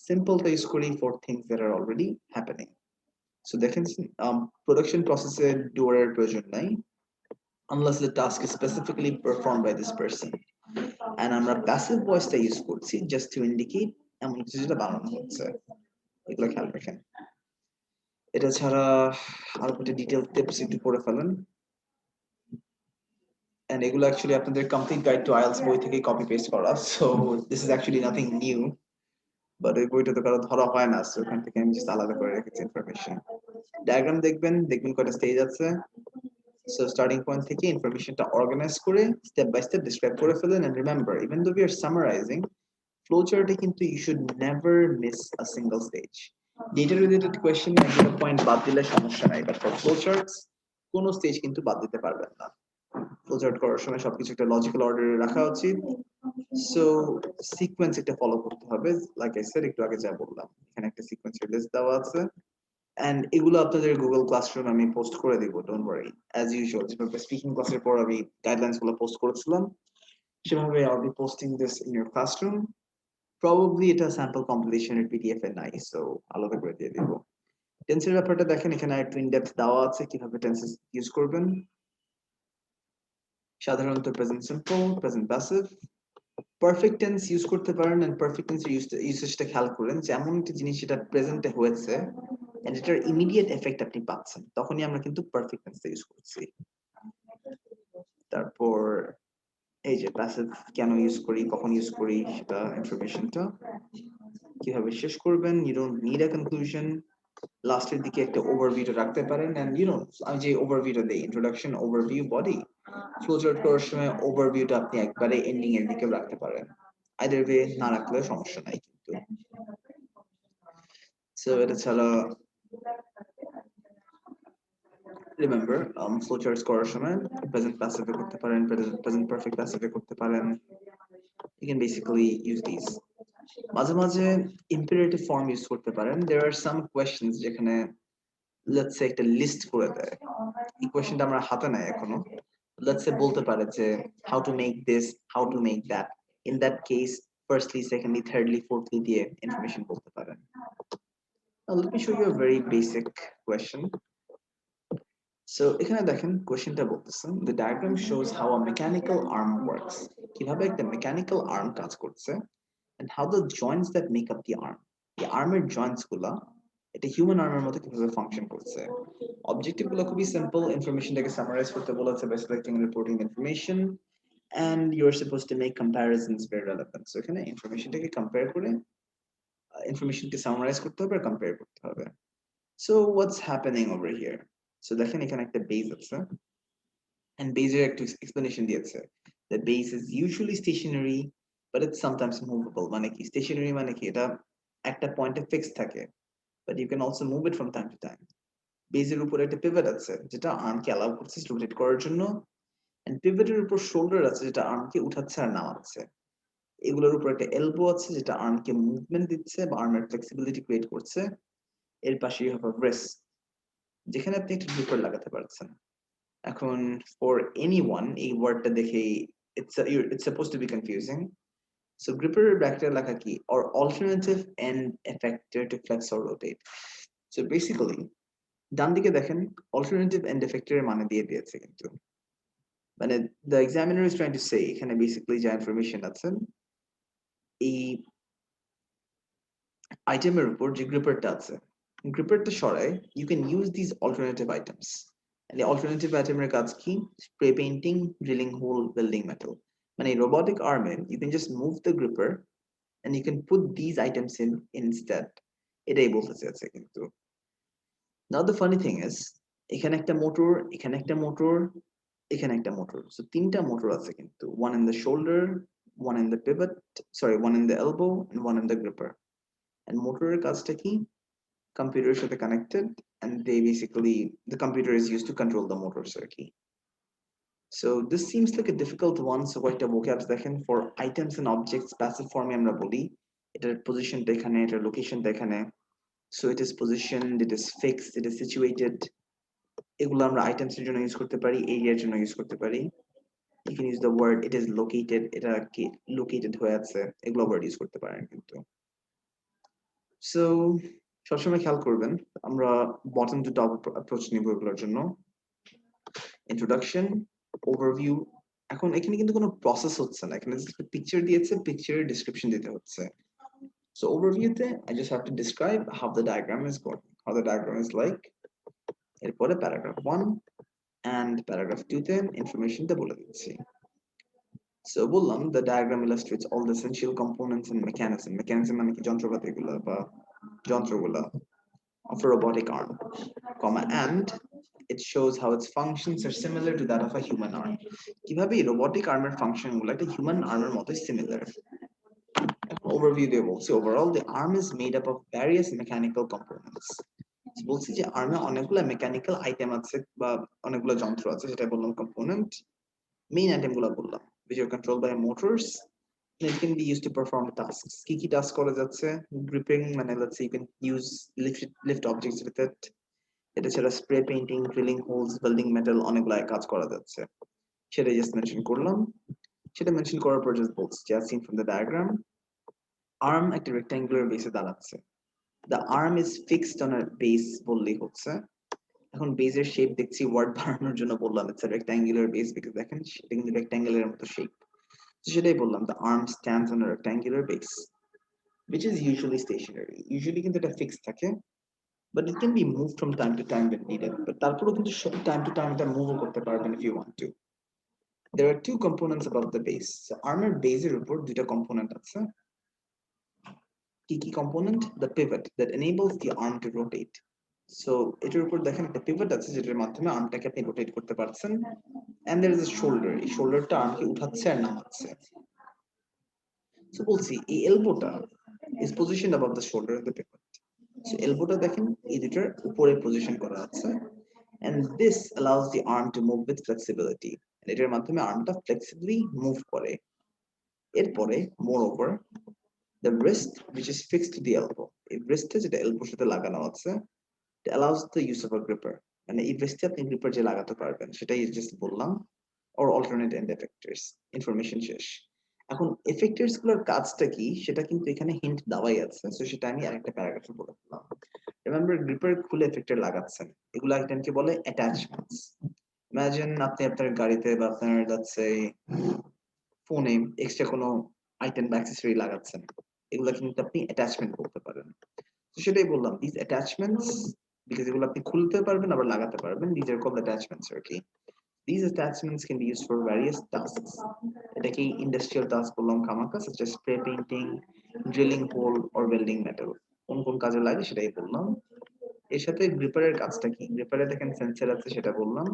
সিম্পলটা ইউজ করি for things that are already happening. So দেখেন প্রোডাকশন প্রসেসে ডুয়ারের প্রয়োজন নাই unless the task is specifically performed by this person. And আমরা passive voice টা ইউজ করছি just to indicate এমন কিছু যেটা বানানো হচ্ছে। এগুলো খেয়াল রাখেন। এটা ছাড়া আরো একটা ডিটেইল টিপস একটু পড়ে ফেলেন। And এগুলো actually আপনাদের complete guide to IELTS বই থেকে কপি পেস্ট করা। So this is actually nothing new. But ওই বইটা তো কারো ধরা হয় না, so ওখান থেকে আমি just আলাদা করে রেখেছি ইনফরমেশন। ডায়াগ্রাম দেখবেন কয়টা স্টেজ আছে। So starting point থেকে ইনফরমেশনটা অর্গানাইজ করে স্টেপ বাই স্টেপ ডেসক্রাইব করে ফেলেন। And remember, even though we are summarizing, flowchart কিন্তু you should never miss a single stage. Data related question একটা পয়েন্ট বাদ দিলে সমস্যা নাই, but for flowcharts কোনো স্টেজ কিন্তু বাদ দিতে পারবেন না। flowchart করার সময় সবকিছু একটা লজিক্যাল অর্ডারে রাখা উচিত। সো সিকোয়েন্স একটা ফলো করতে হবে, লাইক আই সেড একটু আগে যা বললাম। এখানে একটা সিকোয়েন্সের লিস্ট দেওয়া আছে। And এগুলো আপনাদের গুগল ক্লাসরুম আমি পোস্ট করে দিব, ডোন্ট ওয়ারি। অ্যাজ ইউজুয়াল যেভাবে স্পিকিং ক্লাসের পর আমি গাইডলাইন্স গুলো পোস্ট করেছিলাম সেভাবে I'll be posting this in your classroom. Probably এটা স্যাম্পল কম্পিটিশন এর পিডিএফ এ নাই, সো আলাদা করে দিয়ে দিব। টেন্সের ব্যাপারটা দেখেন, এখানে একটু ইন ডেপথ দেওয়া আছে কিভাবে টেন্সেস ইউজ করবেন। সাধারণত present simple, present passive, perfect tense use করতে পারেন। এন্ড পারফেক্ট টেন্সের ইউসেজটা খেয়াল করেন যে এমন একটা জিনিস যেটা প্রেজেন্টে হয়েছে এন্ড এটার ইমিডিয়েট এফেক্ট আপনি পাচ্ছেন, তখনই আমরা কিন্তু পারফেক্ট টেন্সটা ইউজ করছি। তারপর এই যে প্যাসিভ কেন ইউজ করি, কখন ইউজ করি, সেটা ইনফরমেশনটা কিভাবে শেষ করবেন। You don't need a conclusion. লাস্টের দিকে একটা ওভারভিউটা রাখতে পারেন। এন্ড ইউ নো আমি যে ওভারভিউটা দেই, ইন্ট্রোডাকশন, ওভারভিউ, বডি, ফ্লোচার্ট করার সময় ওভারভিউটা আপনি একবারে এন্ডিং এর দিকে রাখতে পারেন। আইদার ওয়ে না রাখলে সমস্যা নাই কিন্তু। সো এটা ছাড়া রিমেম্বার ফ্লোচার্টস করার সময় প্রেজেন্ট প্যাসিভে করতে পারেন, প্রেজেন্ট পারফেক্ট প্যাসিভে করতে পারেন। You can basically use these. মাঝে মাঝে ইম্পারেটিভ ফর্ম ইউজ করতে পারেন। There are some questions যেখানে let's say একটা লিস্ট করে দেয়, এই কোয়েশ্চেনটা আমরা হাতে নাই এখনো। Let's say বলতে পারে যে how to make this, how to make that. In that case, firstly, secondly, thirdly, fourthly দিয়ে ইনফরমেশন বলতে পারেন। Now let me show you a very basic question. So এখানে দেখেন কোয়েশ্চেনটা বলতেছেন the diagram shows how a mechanical arm works. কিভাবে একটা mechanical arm কাজ করছে and how the joints that make up the arm, the আর্মের জয়েন্টস গুলা এটা হিউম্যান আর্মের মতো কিভাবে ফাংশন করছে। অবজেক্টিভ গুলো খুবই সিম্পল, ইনফরমেশনটাকে সামারাইজ করতে বলেছে by selecting and reporting information, and you're supposed to make comparisons where relevant. So এখানে ইনফরমেশনটাকে কম্পেয়ার করে ইনফরমেশনকে সামারাইজ করতে হবে আর কম্পেয়ার করতে হবে। So what's happening over here? So দেখেন এখানে একটা বেজ আছে and বেজের একটা এক্সপ্লেনেশন দিয়েছে। The base is usually stationary but it's sometimes movable. মানে কি stationary মানে কি, এটা একটা পয়েন্টে ফিক্সড থাকে but you can also move it from time to time. বেজের উপরে একটা পিভট আছে যেটা আর্মকে অ্যালাউ করছে রোটেট করার জন্য, and পিভটের উপর শোল্ডার আছে যেটা আর্মকে উঠাচ্ছে আর নামাচ্ছে। এগুলোর উপর একটা এলবো আছে যেটা আর্মকে মুভমেন্ট দিচ্ছে বা আর্মের ফ্লেক্সিবিলিটি ক্রিয়েট করছে। এর পাশে you have a wrist যেখানে আপনি একটা গ্রিপার লাগাতে পারছেন। এখন for anyone এই ওয়ার্ডটা দেখেই it's supposed to be confusing. So gripper ব্র্যাকেটে লেখা কি, or alternative end effector to flex or rotate. So basically ডান দিকে দেখেন alternative end effector এর মানে দিয়ে দিয়েছে, কিন্তু মানে the examiner is trying to say এখানে basically যা ইনফরমেশন আছে এই আইটেমের উপর যে গ্রিপারটা আছে, গ্রিপারটা সরায় you can use these alternative items. And the alternative item-এর কাজ কি, spray painting, drilling hole, welding metal. মানে robotic arm-এ you can just move the gripper and you can put these items in instead. এটাই বলতে চাইছে কিন্তু। Now the funny thing is এখানে একটা motor, এখানে একটা মোটর, এখানে একটা মোটর, so তিনটা মোটর আছে কিন্তু, one in the shoulder, one in the pivot, sorry, one in the elbow and one in the gripper. And মোটরের কাজটা কি, কম্পিউটারের সাথে connected, and they basically the computer is used to control the motor circuit. So this seems like a difficult one, so কয়েকটা vocabs দেখেন। For items and objects passive form এ আমরা বলি এটার পজিশনটা এখানে, এটার লোকেশনটা এখানে। So it is positioned, it is fixed, it is situated. এগুলো আমরা আইটেমস এর জন্য ইউজ করতে পারি, এরিয়ার জন্য ইউজ করতে পারি। You can use the word it is located, এটা কি লোকেটেড হয়ে আছে, এগুলো ওয়ার্ড ইউজ করতে পারেন কিন্তু। সো সবসময় খেয়াল করবেন আমরা বটম টু টপ অ্যাপ্রোচ নিব এগুলোর জন্য। Introduction, overview. এখন এখানে কিন্তু কোনো প্রসেস হচ্ছে না, এখানে পিকচার দিয়েছে, পিকচারের ডেসক্রিপশন দিতে হচ্ছে। সো ওভারভিউতে I just have to describe how the diagram is going, how the diagram is like. এরপরে প্যারাগ্রাফ 1 and প্যারাগ্রাফ 2 তে ইনফরমেশনটা বলে দিচ্ছি। So বললাম the diagram illustrates all the essential components and mechanism. Mechanism মানে কি যন্ত্রপাতিগুলো বা যন্ত্রগুলো of a robotic arm, comma, and it shows how its functions are similar to that of a human arm. কিভাবে robotic arm-এর function গুলো একটা human arm-এর মতো similar. Overview দিয়ে বলছি overall the arm is made up of various mechanical components. বলছি যে arm-এ অনেকগুলো mechanical item আছে বা অনেকগুলো যন্ত্র আছে, যেটা বললাম component. Main item গুলো বললাম which are controlled by motors. It can be used to perform tasks. কি কি task করা যাচ্ছে? Gripping, মানে let's say you can use lift objects with it. এটা ছাড়া spray painting, drilling holes, welding metal, অনেকগুলো কাজ করা যাচ্ছে। সেটা just mention করলাম। সেটা mention করার পর just বলছি as seen from the diagram, arm একটা rectangular base এ দাঁড়াচ্ছে। The arm is fixed on a base বললেই হচ্ছে। এখন বেজের শেপ দেখছি ওয়ার্ড বানানোর জন্য বললাম it's a rectangular base because দেখেন সেটা কিন্তু rectangular এর মতো শেপ। সেটাই বললাম the arm stands on a rectangular base which is usually stationary. Usually কিন্তু এটা fixed থাকে, but it can be moved from time to time when needed. But তারপরেও কিন্তু time to time এটা move করতে পারবেন if you want to. There are two components above the base. So armor base এর উপর দুইটা component আছে। কি কি component? The pivot that enables the arm to rotate. So এটার উপর দেখেন একটা pivot আছে যেটার মাধ্যমে আর্মটাকে আপনি রোটেট করতে পারছেন, and there is a shoulder, এই শোল্ডারটা আর্মকে উঠাচ্ছে আর নামাচ্ছে। So বলছি এই এলবোটা is positioned above the shoulder of the pivot. So এলবোটা দেখেন এই দুটার উপরে পজিশন করা আছে, and this allows the arm to move with flexibility. এটার মাধ্যমে আর্মটা flexibly move করে। এরপরে moreover the wrist which is fixed to the elbow, এই wrist যেটা এলবোর সাথে লাগানো আছে, it allows the use of a gripper. মানে এই wrist আপনি গ্রিপার যে লাগাতে পারবেন সেটাই জাস্ট বললাম, or alternate end effectors. Information শেষ। এখন এফেক্টরস গুলোর কাজটা কি সেটা কিন্তু এখানে হিন্ট দেওয়াই আছে, সো সেটা আমি আরেকটা প্যারাগ্রাফে বলে দিলাম। রিমেম্বার গ্রিপার খুলে এফেক্টর লাগাচ্ছেন, এগুলো আইটেমকে বলে অ্যাটাচমেন্টস। ইমাজিন আপনি আপনার গাড়িতে বা আপনার লেটস সে ফোনে এক্সট্রা কোনো আইটেম বা অ্যাক্সেসরি লাগাচ্ছেন, এগুলো কিন্তু আপনি অ্যাটাচমেন্ট বলতে পারেন। তো সেটাই বললাম দিস অ্যাটাচমেন্টস, বিকজ এগুলো আপনি খুলতে পারবেন আবার লাগাতে পারবেন, দিস আর কল্ড অ্যাটাচমেন্টস আর কি। These attachments can be used for various tasks. এটাকে ইন্ডাস্ট্রিয়াল টাস্ক বললাম খামাকা, such as spray painting, drilling hole or welding metal. কোন কোন কাজে লাগে সেটাই বললাম। এর সাথে গ্রিপারের কাজটা কি? গ্রিপারে দেখেন সেন্সর আছে সেটা বললাম,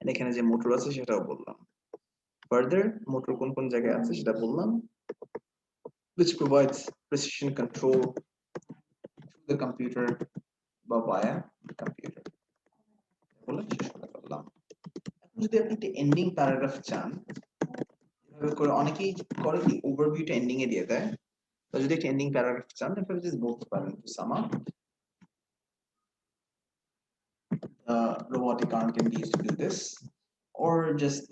and এখানে যে মোটর আছে সেটাও বললাম। ফার্দার মোটর কোন কোন জায়গায় আছে সেটা বললাম, which provides precision control through the computer বা via the computer. বলে শেষ করে ফেললাম। যদি আপনি একটা এন্ডিং প্যারাগ্রাফ চান, এভাবে করে অনেকেই করে কি ওভারভিউটা এন্ডিং এ দিয়ে দেয়, তো যদি একটা এন্ডিং প্যারাগ্রাফ চান তাহলে জাস্ট বলতে পারেন to sum up robotic arm can be used to do this, or just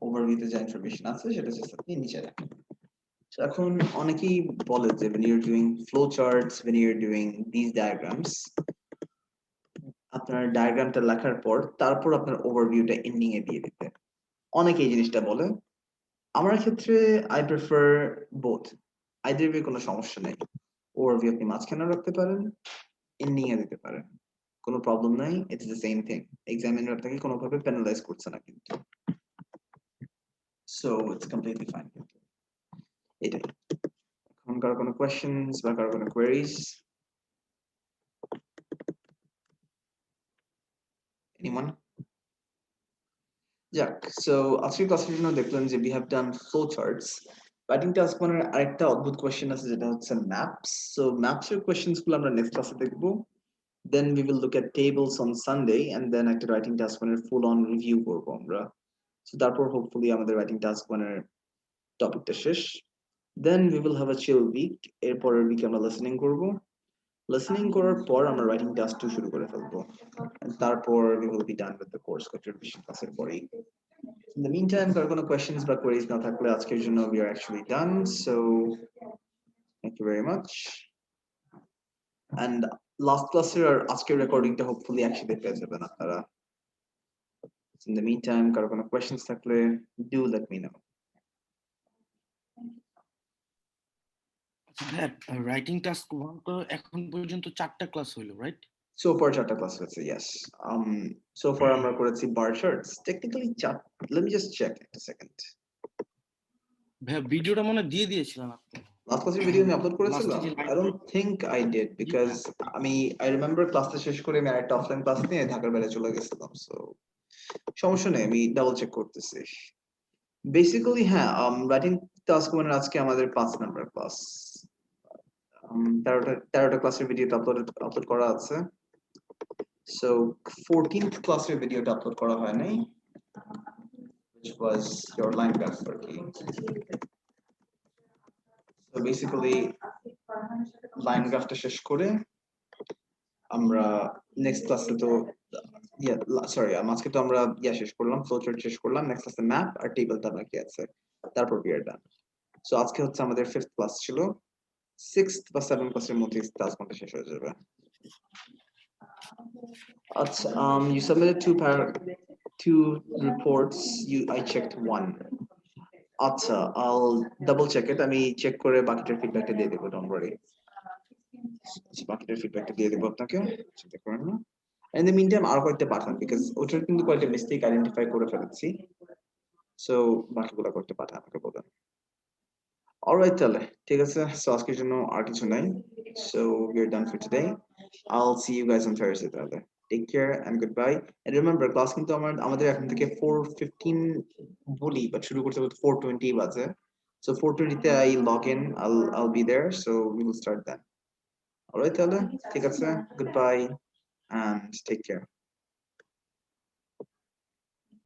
overview তে যা ইনফরমেশন আছে সেটা জাস্ট আপনি নিচে রাখেন। So এখন অনেকেই বলে যে when you're doing flow charts, when you're doing these diagrams, আপনার ডায়াগ্রামটা লেখার পর তারপর আপনার ওভারভিউটা এন্ডিং এ দিয়ে দিতে। অনেকে এই জিনিসটা বলে, আমার ক্ষেত্রে I prefer both. Either way কোনো সমস্যা নেই, ওভারভিউ আপনি মাঝখানে রাখতে পারেন, এন্ডিং এ দিতে পারেন, কোনো প্রবলেম নাই, it's the same thing. Examiner আপনাকে কোনোভাবে পেনালাইজ করছে না কিন্তু, সো ইটস কমপ্লিটলি ফাইন। এটাই। এখন কারো কোনো কোয়েশ্চেনস বা কারো কোনো কোয়েরিজ? এনিওয়ান? যাক, সো আজকের ক্লাসের জন্য দেখলেন যে we have done flow charts. Writing task ওয়ানের আরেকটা অদ্ভুত কোয়েশ্চেন আছে যেটা হচ্ছে ম্যাপস। সো ম্যাপস এর কোয়েশ্চেনস গুলো আমরা নেক্সট ক্লাসে দেখব। Then we will look at tables on Sunday, and then একটা রাইটিং টাস্ক ওয়ানের ফুল অন রিভিউ করব আমরা। সো তারপর হোপফুলি আমাদের রাইটিং টাস্ক ওয়ানের টপিকটা শেষ। Then we will have a chill week. এরপরের week আমরা listening করব। Listening করার পর আমরা writing task 2 শুরু করে ফেলবো। And তারপর we will be done with the course contribution ক্লাসের পরেই। In the meantime, কারো কোনো questions বা queries না থাকলে আজকের জন্য we are actually done. So thank you very much. And last ক্লাসের আর আজকের রেকর্ডিংটা hopefully একসাথে পেয়ে যাবেন আপনারা। In the meantime, কারো কোনো questions থাকলে do let me know. Writing task 1 তো এখন পর্যন্ত 4টা ক্লাস হলো, right? So far, chapter class, let's say yes. So far, I'm recording bar charts. Technically, let me just check it a second. ভাইয়া ভিডিওটা মনে দিয়ে দিয়েছিলাম আপনি। Last class video আমি upload করেছিলাম? Last যে I don't think I did because I remember class শেষ করে আমি একটা offline class নিয়ে ঢাকার বাইরে চলে গেছিলাম. So সমস্যা নেই, আমি double check করতেছি. Basically, হ্যাঁ, writing task 1 এর আজকে আমাদের 5 নাম্বার ক্লাস। 13টা ক্লাসের ভিডিওটা আপলোড করা আছে। So 14th ক্লাসের ভিডিওটা আপলোড করা হয় নাই, which was your line graph working. So basically line graphটা শেষ করে আমরা next ক্লাসে তো আজকে তো আমরা শেষ করলাম, flowchart শেষ করলাম, next ক্লাসে ম্যাপ আর টেবিলটা বাকি আছে, তারপর we are done. So আজকে হচ্ছে আমাদের 5th ক্লাস ছিল, 6th বা 7th ক্লাসের মধ্যে টাস্কটা শেষ হয়ে যাবে। You submitted two reports. I checked one. I'll double check it. আমি check করে বাকিটার ফিডব্যাকটা দিয়ে দেব, don't worry. বাকিটার ফিডব্যাকটা দিয়ে দেব আপনাকে, চিন্তা করেন না। In the meantime, আর কয়েকটা পাঠান because ওটার কিন্তু কয়েকটা মিস্টেক আইডেন্টিফাই করে ফেলেছি, so বাকিগুলো করতে পাঠান আমাকে বলেন। Alright, তাহলে ঠিক আছে, so আজকের জন্য আর কিছু নাই, so we're done for today. I'll see you guys on Thursday তাহলে। Take care and goodbye. And remember, class কিন্তু আমাদের এখন থেকে 4:15 বলি, but শুরু করতে 4:20 বাজে। So 4:20 তে I log in, I'll be there, so we will start then. Alright তাহলে ঠিক আছে, goodbye and take care.